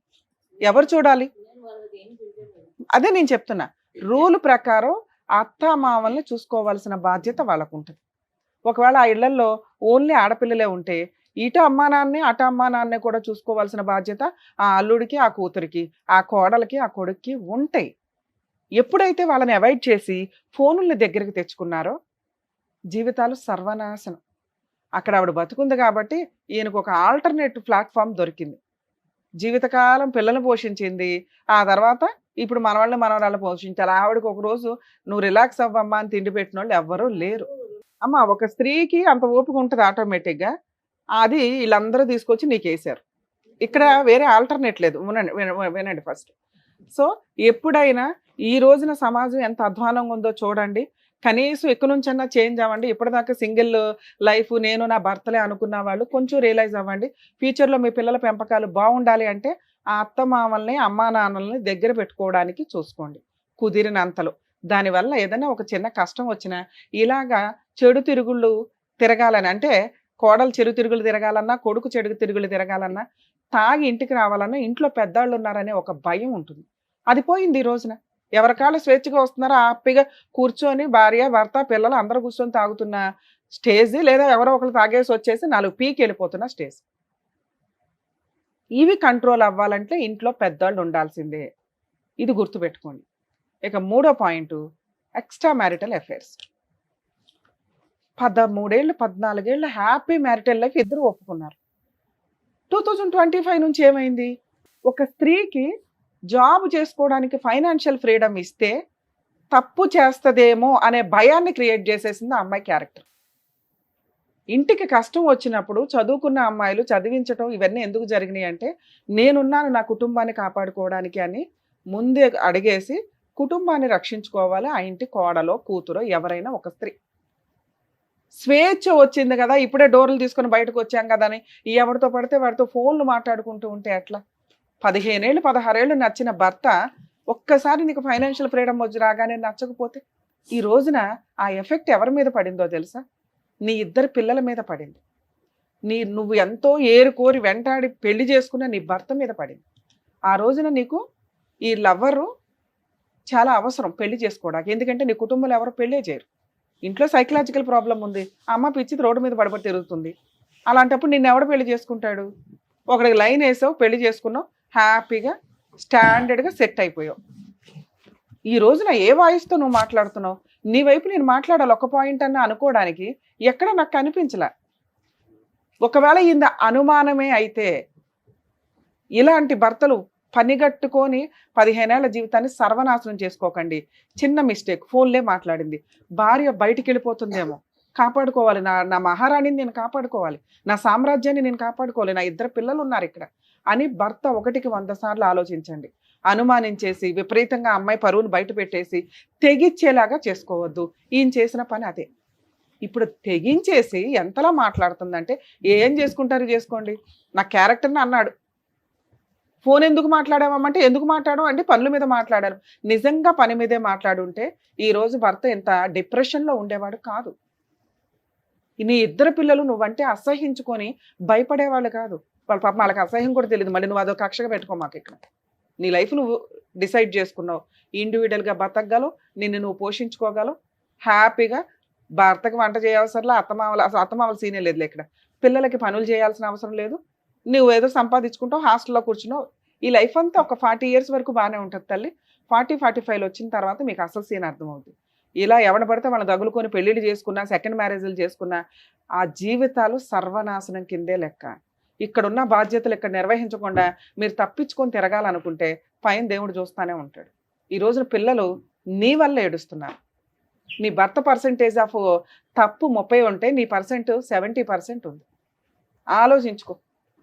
ఎవరు చూడాలి? అదే నేను చెప్తున్నా, రూల్ ప్రకారం అత్త మామల్ని చూసుకోవాల్సిన బాధ్యత వాళ్ళకు ఉంటుంది. ఒకవేళ ఆ ఇళ్లలో ఓన్లీ ఆడపిల్లలే ఉంటే ఇటు అమ్మా నాన్నే అటు అమ్మా నాన్నే కూడా చూసుకోవాల్సిన బాధ్యత ఆ అల్లుడికి, ఆ కూతురికి, ఆ కోడలికి, ఆ కొడుక్కి ఉంటాయి. ఎప్పుడైతే వాళ్ళని అవాయిడ్ చేసి ఫోనుల్ని దగ్గరికి తెచ్చుకున్నారో జీవితాలు సర్వనాశనం. అక్కడ ఆవిడ బతుకుంది కాబట్టి ఈయనకు ఒక ఆల్టర్నేట్ ప్లాట్ఫామ్ దొరికింది. జీవితకాలం పిల్లల్ని పోషించింది. ఆ తర్వాత ఇప్పుడు మనవాళ్ళని మనవరాళ్ళని పోషించాలి. ఆవిడకి ఒక రోజు నువ్వు రిలాక్స్ అవ్వమ్మా అని తిండి పెట్టిన వాళ్ళు ఎవ్వరూ లేరు. అమ్మ ఒక స్త్రీకి అంత ఓపిక ఉంటుంది ఆటోమేటిక్గా. అది వీళ్ళందరూ తీసుకొచ్చి నీకేసారు. ఇక్కడ వేరే ఆల్టర్నేట్ లేదు. వినండి ఫస్ట్. సో ఎప్పుడైనా ఈ రోజున సమాజం ఎంత అధ్వానంగా ఉందో చూడండి. కనీసం ఎక్కడి నుంచన్నా చేంజ్ అవ్వండి. ఇప్పటిదాకా సింగిల్ లైఫ్ నేను నా భర్తలే అనుకున్న వాళ్ళు కొంచెం రియలైజ్ అవ్వండి. ఫ్యూచర్లో మీ పిల్లల పెంపకాలు బాగుండాలి అంటే ఆ అత్తమామల్ని అమ్మా నాన్నల్ని దగ్గర పెట్టుకోవడానికి చూసుకోండి కుదిరినంతలో. దానివల్ల ఏదైనా ఒక చిన్న కష్టం వచ్చినా ఇలాగా చెడు తిరుగుళ్ళు తిరగాలని, అంటే కోడలు చెడు తిరుగులు తిరగాలన్నా, కొడుకు చెడు తిరుగులు తిరగాలన్నా, తాగి ఇంటికి రావాలన్నా ఇంట్లో పెద్దాళ్ళు ఉన్నారనే ఒక భయం ఉంటుంది. అది పోయింది ఈ రోజున. ఎవరికాళ్ళు స్వేచ్ఛగా వస్తున్నారో హ్యాపీగా కూర్చొని భార్య భర్త పిల్లలు అందరూ కూర్చొని తాగుతున్న స్టేజ్, లేదా ఎవరో ఒకరు తాగేసి వచ్చేసి 4 పీకి వెళ్ళిపోతున్న స్టేజ్. ఇవి కంట్రోల్ అవ్వాలంటే ఇంట్లో పెద్దవాళ్ళు ఉండాల్సిందే. ఇది గుర్తుపెట్టుకోండి. ఇక 3వ పాయింట్ ఎక్స్ట్రా మ్యారిటల్ అఫైర్స్. 13 ఏళ్ళు 14 ఏళ్ళు హ్యాపీ మ్యారిటల్ లైఫ్ ఇద్దరు ఒప్పుకున్నారు. 2025 నుంచి ఏమైంది? ఒక స్త్రీకి జాబ్ చేసుకోవడానికి ఫైనాన్షియల్ ఫ్రీడమ్ ఇస్తే తప్పు చేస్తదేమో అనే భయాన్ని క్రియేట్ చేసేసింది ఆ అమ్మాయి క్యారెక్టర్. ఇంటికి కష్టం వచ్చినప్పుడు చదువుకున్న అమ్మాయిలు చదివించటం ఇవన్నీ ఎందుకు జరిగినాయి అంటే నేనున్నాను నా కుటుంబాన్ని కాపాడుకోవడానికి అని ముందే అడిగేసి కుటుంబాన్ని రక్షించుకోవాలి. ఆ ఇంటి కోడలో కూతురో ఎవరైనా ఒక స్త్రీ. స్వేచ్ఛ వచ్చింది కదా, ఇప్పుడే డోర్లు తీసుకొని బయటకు వచ్చాం కదా అని ఎవరితో పడితే వాడితో ఫోన్లు మాట్లాడుకుంటూ ఉంటే ఎట్లా? 15 ఏళ్ళు 16 ఏళ్ళు నచ్చిన భర్త ఒక్కసారి నీకు ఫైనాన్షియల్ ఫ్రీడమ్ వచ్చి రాగానే నచ్చకపోతే ఈ రోజున ఆ ఎఫెక్ట్ ఎవరి మీద పడిందో తెలుసా? నీ ఇద్దరు పిల్లల మీద పడింది. నువ్వు ఎంతో ఏరుకోరి వెంటాడి పెళ్లి చేసుకున్న నీ భర్త మీద పడింది. ఆ రోజున నీకు ఈ లవ్వరు చాలా అవసరం పెళ్లి చేసుకోవడానికి. ఎందుకంటే నీ కుటుంబంలో ఎవరు పెళ్ళే చేయరు. ఇంట్లో సైకలాజికల్ ప్రాబ్లం ఉంది. అమ్మ పిచ్చిది రోడ్డు మీద పడబడి తిరుగుతుంది. అలాంటప్పుడు నిన్ను ఎవడు పెళ్లి చేసుకుంటాడు? ఒకడికి లైన్ వేసావు, పెళ్లి చేసుకున్నావు, హ్యాపీగా స్టాండర్డ్గా సెట్ అయిపోయావు. ఈ రోజున ఏ వాయిస్తో నువ్వు మాట్లాడుతున్నావు? నీ వైపు నేను మాట్లాడాలి ఒక పాయింట్ అన్న అనుకోవడానికి ఎక్కడ నాకు కనిపించలే. ఒకవేళ ఇంత అనుమానమే అయితే ఇలాంటి భర్తలు పనిగట్టుకొని 15 ఏళ్ల జీవితాన్ని సర్వనాశనం చేసుకోకండి. చిన్న మిస్టేక్, ఫోన్లే మాట్లాడింది, భార్య బయటికి వెళ్ళిపోతుందేమో, కాపాడుకోవాలి, నా మహారాణిని నేను కాపాడుకోవాలి, నా సామ్రాజ్యాన్ని నేను కాపాడుకోవాలి, నా ఇద్దరు పిల్లలు ఉన్నారు ఇక్కడ అని భర్త 1కి 100 సార్లు ఆలోచించండి. అనుమానించేసి విపరీతంగా అమ్మాయి పరువును బయట పెట్టేసి తెగిచ్చేలాగా చేసుకోవద్దు. ఈయన చేసిన పని అదే. ఇప్పుడు తెగించేసి ఎంతలా మాట్లాడుతుందంటే ఏం చేసుకుంటారు చేసుకోండి, నా క్యారెక్టర్ని అన్నాడు. ఫోన్ ఎందుకు మాట్లాడామంటే ఎందుకు మాట్లాడడం అంటే పనుల మీద మాట్లాడాను. నిజంగా పని మీదే మాట్లాడుంటే ఈరోజు భర్త ఇంత డిప్రెషన్లో ఉండేవాడు కాదు. నీ ఇద్దరు పిల్లలు నువ్వంటే అసహించుకొని భయపడేవాళ్ళు కాదు. వాళ్ళ పాపం వాళ్ళకి అసహ్యం కూడా తెలియదు. మళ్ళీ నువ్వు అదొక కక్షగా పెట్టుకో మాకు. ఇక్కడ నీ లైఫ్ నువ్వు డిసైడ్ చేసుకున్నావు. ఇండివిజువల్గా బతకగలవు, నిన్ను నువ్వు పోషించుకోగలవు, హ్యాపీగా. భర్తకి వంట చేయవసరంలా, అత్తమామల సీనే లేదు ఇక్కడ. పిల్లలకి పనులు చేయాల్సిన అవసరం లేదు. నువ్వు ఏదో సంపాదించుకుంటావు, హాస్టల్లో కూర్చున్నావు. ఈ లైఫ్ అంతా ఒక 40 years వరకు బాగానే ఉంటుంది తల్లి. 40-45 వచ్చిన తర్వాత మీకు అసలు సీన్ అర్థమవుతుంది. ఇలా ఎవడ పడితే వాళ్ళని తగులుకొని పెళ్ళిళ్ళు చేసుకున్నా, సెకండ్ మ్యారేజ్లు చేసుకున్నా ఆ జీవితాలు సర్వనాశనం కిందే లెక్క. ఇక్కడున్న బాధ్యతలు ఇక్కడ నిర్వహించకుండా మీరు తప్పించుకొని తిరగాలనుకుంటే పైన దేవుడు చూస్తూనే ఉంటాడు. ఈ రోజున పిల్లలు నీ వల్ల ఏడుస్తున్నారు. నీ భర్త పర్సంటేజ్ ఆఫ్ తప్పు 30 ఉంటే నీ పర్సెంట్ 70% ఉంది. ఆలోచించుకో.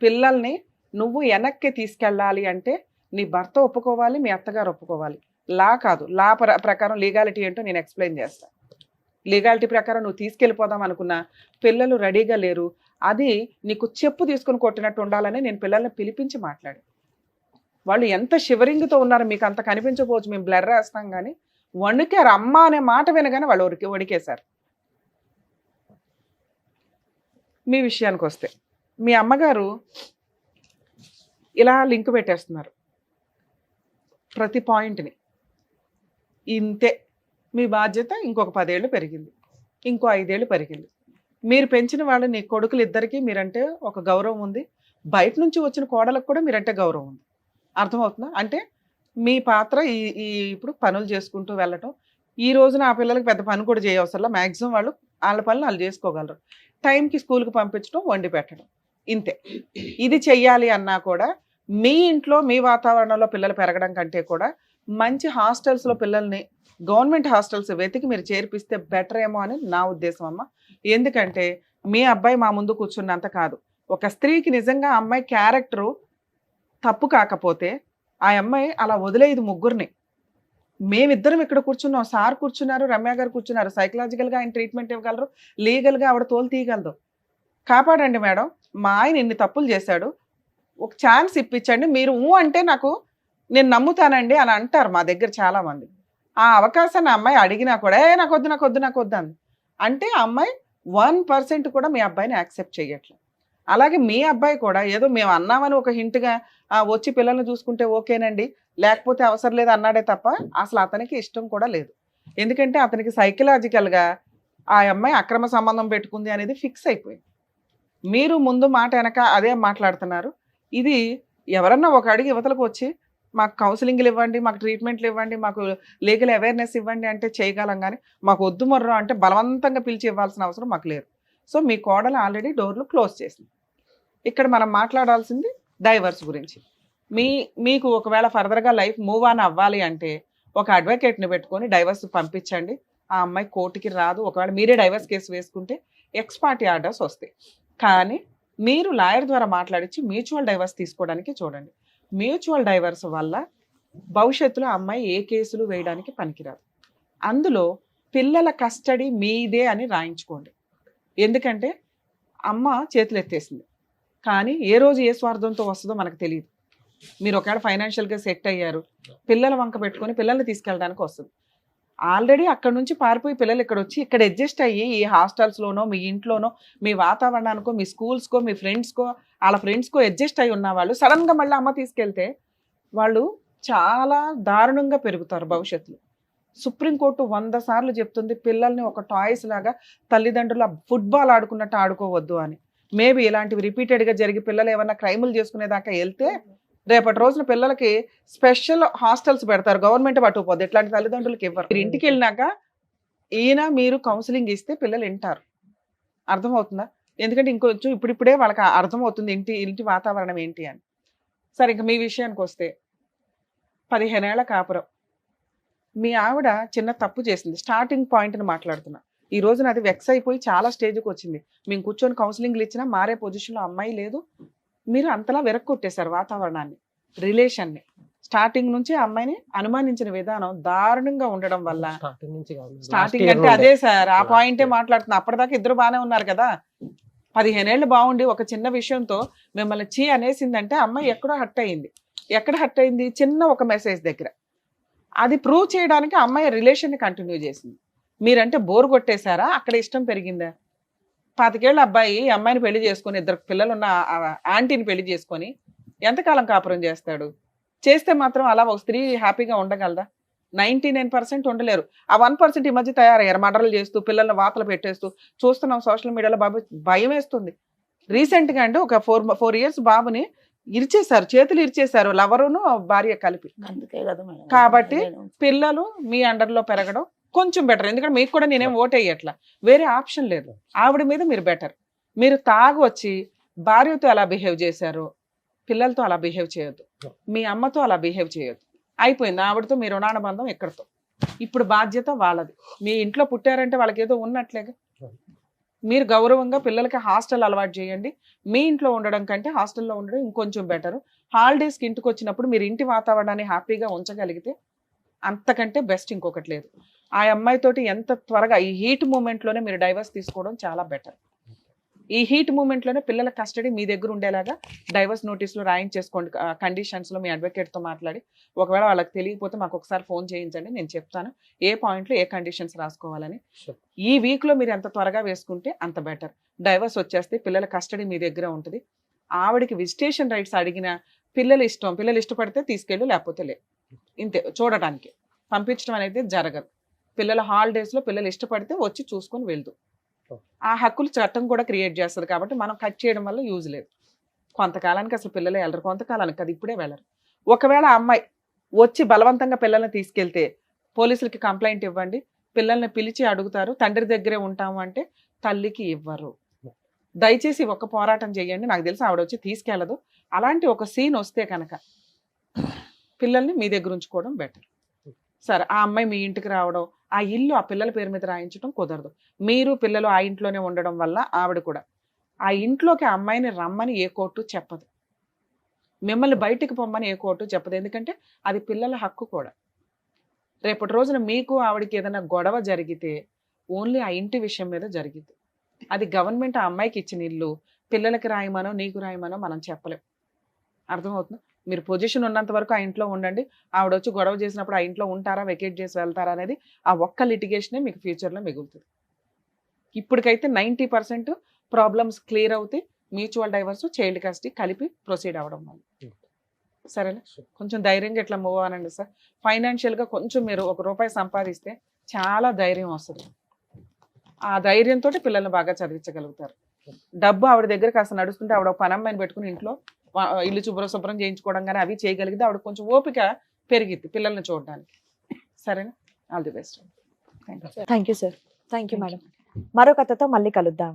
పిల్లల్ని నువ్వు వెనక్కి తీసుకెళ్ళాలి అంటే నీ భర్త ఒప్పుకోవాలి, మీ అత్తగారు ఒప్పుకోవాలి. లా కాదు, లా ప్రకారం లీగాలిటీ ఏంటో నేను ఎక్స్ప్లెయిన్ చేస్తాను. లీగాలిటీ ప్రకారం నువ్వు తీసుకెళ్ళిపోదాం అనుకున్నా పిల్లలు రెడీగా లేరు. అది నీకు చెప్పు తీసుకుని కొట్టినట్టు ఉండాలని నేను పిల్లల్ని పిలిపించి మాట్లాడాను. వాళ్ళు ఎంత షివరింగ్తో ఉన్నారో మీకు అంత కనిపించకపోవచ్చు, మేము బ్లర్ వేస్తాం కానీ వణికారు. అమ్మ అనే మాట వినగానే వాళ్ళు వణికేశారు. మీ విషయానికి వస్తే మీ అమ్మగారు ఇలా లింక్ పెట్టేస్తున్నారు ప్రతి పాయింట్ని. ఇంతే, మీ బాధ్యత ఇంకొక 10 ఏళ్ళు పెరిగింది, ఇంకో 5 ఏళ్ళు పెరిగింది. మీరు పెంచిన వాళ్ళు నీ కొడుకులు ఇద్దరికి మీరంటే ఒక గౌరవం ఉంది, బయట నుంచి వచ్చిన కోడలకు కూడా మీరంటే గౌరవం ఉంది. అర్థమవుతుందా? అంటే మీ పాత్ర ఈ ఈ ఇప్పుడు పనులు చేసుకుంటూ వెళ్ళటం. ఈ రోజున ఆ పిల్లలకి పెద్ద పని కూడా చేయవసరంలా, మ్యాక్సిమం వాళ్ళు వాళ్ళ పనులు వాళ్ళు చేసుకోగలరు. టైంకి స్కూల్కి పంపించడం, వండి పెట్టడం, ఇంతే. ఇది చెయ్యాలి అన్నా కూడా మీ ఇంట్లో మీ వాతావరణంలో పిల్లలు పెరగడం కంటే కూడా మంచి హాస్టల్స్లో పిల్లల్ని, గవర్నమెంట్ హాస్టల్స్ వెతికి మీరు చేర్పిస్తే బెటర్ ఏమో అని నా ఉద్దేశం అమ్మ. ఎందుకంటే మీ అబ్బాయి మా ముందు కూర్చున్నంత కాదు, ఒక స్త్రీకి నిజంగా అమ్మాయి క్యారెక్టరు తప్పు కాకపోతే ఆ అమ్మాయి అలా వదిలేది ముగ్గురిని. మేమిద్దరం ఇక్కడ కూర్చున్నాం, సార్ కూర్చున్నారు, రమ్య గారు కూర్చున్నారు, సైకలాజికల్గా ఆయన ట్రీట్మెంట్ ఇవ్వగలరు, లీగల్గా ఆవిడ తోలు తీయగలదు. కాపాడండి మేడం, మా ఆయన ఇన్ని తప్పులు చేశాడు, ఒక ఛాన్స్ ఇప్పించండి, మీరు అంటే నేను నమ్ముతానండి అని అంటారు మా దగ్గర చాలామంది. ఆ అవకాశాన్ని అమ్మాయి అడిగినా కూడా నాకు వద్దు అంది. అంటే ఆ అమ్మాయి 1% కూడా మీ అబ్బాయిని యాక్సెప్ట్ చేయట్లేదు. అలాగే మీ అబ్బాయి కూడా ఏదో మేము అన్నామని ఒక హింట్గా వచ్చి పిల్లల్ని చూసుకుంటే ఓకేనండి, లేకపోతే అవసరం లేదు అన్నాడే తప్ప అసలు అతనికి ఇష్టం కూడా లేదు. ఎందుకంటే అతనికి సైకలాజికల్గా ఆ అమ్మాయి అక్రమ సంబంధం పెట్టుకుంది అనేది ఫిక్స్ అయిపోయింది. మీరు ముందు మాట వెనక అదే మాట్లాడుతున్నారు. ఇది ఎవరన్నా ఒక అడిగి యువతలకు వచ్చి మాకు కౌన్సిలింగ్లు ఇవ్వండి, మాకు ట్రీట్మెంట్లు ఇవ్వండి, మాకు లీగల్ అవేర్నెస్ ఇవ్వండి అంటే చేయగలం, కానీ మాకు వద్దు మొర్రో అంటే బలవంతంగా పిలిచి ఇవ్వాల్సిన అవసరం మాకు లేదు. సో మీ కోడలు ఆల్రెడీ డోర్లు క్లోజ్ చేసింది. ఇక్కడ మనం మాట్లాడాల్సింది డైవర్స్ గురించి. మీకు ఒకవేళ ఫర్దర్గా లైఫ్ మూవ్ ఆన్ అవ్వాలి అంటే ఒక అడ్వకేట్ని పెట్టుకొని డైవర్స్ పంపించండి. ఆ అమ్మాయి కోర్టుకి రాదు. ఒకవేళ మీరే డైవర్స్ కేసు వేసుకుంటే ఎక్స్ పార్టీ ఆర్డర్స్ వస్తాయి. కానీ మీరు లాయర్ ద్వారా మాట్లాడించి మ్యూచువల్ డైవర్స్ తీసుకోవడానికి చూడండి. మ్యూచువల్ డైవర్స్ వల్ల భవిష్యత్తులో అమ్మాయి ఏ కేసులు వేయడానికి పనికిరాదు. అందులో పిల్లల కస్టడీ మీదే అని రాయించుకోండి. ఎందుకంటే అమ్మ చేతులు ఎత్తేసింది, కానీ ఏ రోజు ఏ స్వార్థంతో వస్తుందో మనకు తెలియదు. మీరు ఒకవేళ ఫైనాన్షియల్గా సెట్ అయ్యారు, పిల్లల వంక పెట్టుకొని పిల్లల్ని తీసుకెళ్ళడానికి వస్తుంది. ఆల్రెడీ అక్కడ నుంచి పారిపోయి పిల్లలు ఇక్కడ వచ్చి ఇక్కడ అడ్జస్ట్ అయ్యి ఈ హాస్టల్స్లోనో మీ ఇంట్లోనో మీ వాతావరణానికో మీ స్కూల్స్కో మీ ఫ్రెండ్స్కో వాళ్ళ ఫ్రెండ్స్కో అడ్జస్ట్ అయ్యి ఉన్న వాళ్ళు సడన్గా మళ్ళీ అమ్మ తీసుకెళ్తే వాళ్ళు చాలా దారుణంగా పెరుగుతారు భవిష్యత్తులో. సుప్రీంకోర్టు 100 సార్లు చెప్తుంది పిల్లల్ని ఒక టాయ్స్ లాగా తల్లిదండ్రుల ఫుట్బాల్ ఆడుకున్నట్టు ఆడుకోవద్దు అని. మేబీ ఇలాంటివి రిపీటెడ్గా జరిగి పిల్లలు ఏమన్నా క్రైములు చేసుకునేదాకా వెళ్తే రేపటి రోజున పిల్లలకి స్పెషల్ హాస్టల్స్ పెడతారు, గవర్నమెంట్ పట్టుకుపోద్ది. ఇట్లాంటి తల్లిదండ్రులకి ఇవ్వరు. మీరు ఇంటికి వెళ్ళినాక మీరు కౌన్సిలింగ్ ఇస్తే పిల్లలు వింటారు. అర్థమవుతుందా? ఎందుకంటే ఇంకొంచెం ఇప్పుడిప్పుడే వాళ్ళకి అర్థమవుతుంది ఇంటి వాతావరణం ఏంటి అని. సరే, ఇంకా మీ విషయానికి వస్తే 15 ఏళ్ల కాపురం, మీ ఆవిడ చిన్న తప్పు చేసింది. స్టార్టింగ్ పాయింట్ని మాట్లాడుతున్నా. ఈ రోజున అది వెక్స్ అయిపోయి చాలా స్టేజ్కి వచ్చింది. మేము కూర్చొని కౌన్సిలింగ్లు ఇచ్చినా మారే పొజిషన్లో అమ్మాయి లేదు. మీరు అంతలా వెరక్కొట్టేశారు వాతావరణాన్ని, రిలేషన్ని. స్టార్టింగ్ నుంచి అమ్మాయిని అనుమానించిన విధానం దారుణంగా ఉండడం వల్ల స్టార్టింగ్ అంటే అదే సార్, ఆ పాయింటే మాట్లాడుతున్నా. అప్పటిదాకా ఇద్దరు బాగానే ఉన్నారు కదా. 15 ఏళ్ళు బాగుండి ఒక చిన్న విషయంతో మిమ్మల్ని చీ అనేసిందంటే అమ్మాయి ఎక్కడో హర్ట్ అయింది. ఎక్కడ హర్ట్ అయింది? చిన్న ఒక మెసేజ్ దగ్గర. అది ప్రూవ్ చేయడానికి అమ్మాయి రిలేషన్ని కంటిన్యూ చేసింది. మీరంటే బోర్ కొట్టేశారా? అక్కడ ఇష్టం పెరిగిందా? 25 ఏళ్ళ అబ్బాయి అమ్మాయిని పెళ్లి చేసుకొని 2 పిల్లలున్న ఆంటీని పెళ్లి చేసుకొని ఎంతకాలం కాపురం చేస్తాడు? చేస్తే మాత్రం అలా ఒక స్త్రీ హ్యాపీగా ఉండగలదా? 99% ఉండలేరు. ఆ 1% ఈ మధ్య తయారయ్యారు, మర్డర్లు చేస్తూ పిల్లల్ని వాతలు పెట్టేస్తూ చూస్తున్నాం సోషల్ మీడియాలో. బాబు భయం వేస్తుంది. రీసెంట్గా అంటే ఒక 4 years బాబుని ఇరిచేశారు, చేతులు ఇరిచేశారు, లవరును భార్య కలిపి. కాబట్టి పిల్లలు మీ అండర్లో పెరగడం కొంచెం బెటర్. ఎందుకంటే మీకు కూడా నేనేం ఓట్ వేయట్లా, వేరే ఆప్షన్ లేదు. ఆవిడ మీద మీరు బెటర్. మీరు తాగొచ్చి భార్యతో ఎలా బిహేవ్ చేశారు, పిల్లలతో అలా బిహేవ్ చేయొద్దు, మీ అమ్మతో అలా బిహేవ్ చేయొద్దు. అయిపోయింది. ఆవిడతో మీ రుణానుబంధం ఎక్కడితో. ఇప్పుడు బాధ్యత వాళ్ళది. మీ ఇంట్లో పుట్టారంటే వాళ్ళకి ఏదో ఉన్నట్లేగా. మీరు గౌరవంగా పిల్లలకి హాస్టల్ అలవాటు చేయండి. మీ ఇంట్లో ఉండడం కంటే హాస్టల్లో ఉండడం ఇంకొంచెం బెటరు. హాలిడేస్కి ఇంటికి వచ్చినప్పుడు మీరు ఇంటి వాతావరణాన్ని హ్యాపీగా ఉంచగలిగితే అంతకంటే బెస్ట్ ఇంకొకటి లేదు. ఆ అమ్మాయితోటి ఎంత త్వరగా ఈ హీట్ మూమెంట్లోనే మీరు డైవర్స్ తీసుకోవడం చాలా బెటర్. ఈ హీట్ మూమెంట్లోనే పిల్లల కస్టడీ మీ దగ్గర ఉండేలాగా డైవర్స్ నోటీసులు రాయించేసుకోండి. కండిషన్స్లో మీ అడ్వకేట్తో మాట్లాడి, ఒకవేళ వాళ్ళకి తెలియకపోతే మాకు ఒకసారి ఫోన్ చేయించండి, నేను చెప్తాను ఏ పాయింట్లో ఏ కండిషన్స్ రాసుకోవాలని. ఈ వీక్లో మీరు ఎంత త్వరగా వేసుకుంటే అంత బెటర్. డైవర్స్ వచ్చేస్తే పిల్లల కస్టడీ మీ దగ్గర ఉంటుంది. ఆవిడకి విజిటేషన్ రైట్స్ అడిగిన పిల్లలు ఇష్టపడితే తీసుకెళ్ళు, లేకపోతే లే. ఇంతే, చూడటానికి పంపించడం అనేది జరగదు. పిల్లల హాలిడేస్లో పిల్లలు ఇష్టపడితే వచ్చి చూసుకొని వెళ్తూ. ఆ హక్కులు చట్టం కూడా క్రియేట్ చేస్తుంది కాబట్టి మనం కట్ చేయడం వల్ల యూజ్ లేదు. కొంతకాలానికి అసలు పిల్లలే వెళ్ళరు, కొంతకాలానికి అది ఇప్పుడే వెళ్ళరు. ఒకవేళ ఆ అమ్మాయి వచ్చి బలవంతంగా పిల్లల్ని తీసుకెళ్తే పోలీసులకి కంప్లైంట్ ఇవ్వండి, పిల్లల్ని పిలిచి అడుగుతారు, తండ్రి దగ్గరే ఉంటాము అంటే తల్లికి ఇవ్వరు. దయచేసి ఒక పోరాటం చేయండి. నాకు తెలిసి ఆవిడ వచ్చి తీసుకెళ్ళదు. అలాంటి ఒక సీన్ వస్తే కనుక పిల్లల్ని మీ దగ్గర ఉంచుకోవడం బెటర్. సరే, ఆ అమ్మాయి మీ ఇంటికి రావడం, ఆ ఇల్లు ఆ పిల్లల పేరు మీద రాయించడం కుదరదు. మీరు పిల్లలు ఆ ఇంట్లోనే ఉండడం వల్ల ఆవిడ కూడా ఆ ఇంట్లోకి ఆ అమ్మాయిని రమ్మని ఏ కోర్టు చెప్పదు, మిమ్మల్ని బయటికి పొమ్మని ఏ కోర్టు చెప్పదు. ఎందుకంటే అది పిల్లల హక్కు కూడా. రేపటి రోజున మీకు ఆవిడకి ఏదైనా గొడవ జరిగితే ఓన్లీ ఆ ఇంటి విషయం మీద జరిగింది. అది గవర్నమెంట్ ఆ అమ్మాయికి ఇచ్చిన ఇల్లు, పిల్లలకి రాయమనో నీకు రాయమనో మనం చెప్పలేం. అర్థమవుతుంది? మీరు పొజిషన్ ఉన్నంత వరకు ఆ ఇంట్లో ఉండండి. ఆవిడ వచ్చి గొడవ చేసినప్పుడు ఆ ఇంట్లో ఉంటారా, వెకేట్ చేసి వెళ్తారా అనేది ఆ ఒక్క లిటిగేషనే మీకు ఫ్యూచర్లో మిగులుతుంది. ఇప్పటికైతే 90% ప్రాబ్లమ్స్ క్లియర్ అవుతాయి. మ్యూచువల్ డైవర్స్, చైల్డ్ కస్టడీ కలిపి ప్రొసీడ్ అవ్వడం వల్ల. సరేనా? కొంచెం ధైర్యంగా ఇట్లా మూవ్ అవ్వనండి సార్. ఫైనాన్షియల్గా కొంచెం మీరు ₹1 సంపాదిస్తే చాలా ధైర్యం వస్తుంది. ఆ ధైర్యంతో పిల్లల్ని బాగా చదివించగలుగుతారు. డబ్బు ఆవిడ దగ్గర కాస్త నడుస్తుంటే ఆవిడ ఒక పనమ్మాయిని పెట్టుకుని ఇంట్లో ఇల్లు శుభ్రం చేయించుకోవడం కానీ అవి చేయగలిగితే ఆవిడ కొంచెం ఓపిక పెరిగిద్ది పిల్లల్ని చూడడానికి. సరేనా? All the best. Thank you sir. Thank you madam. మరో కథతో మళ్ళీ కలుద్దాం.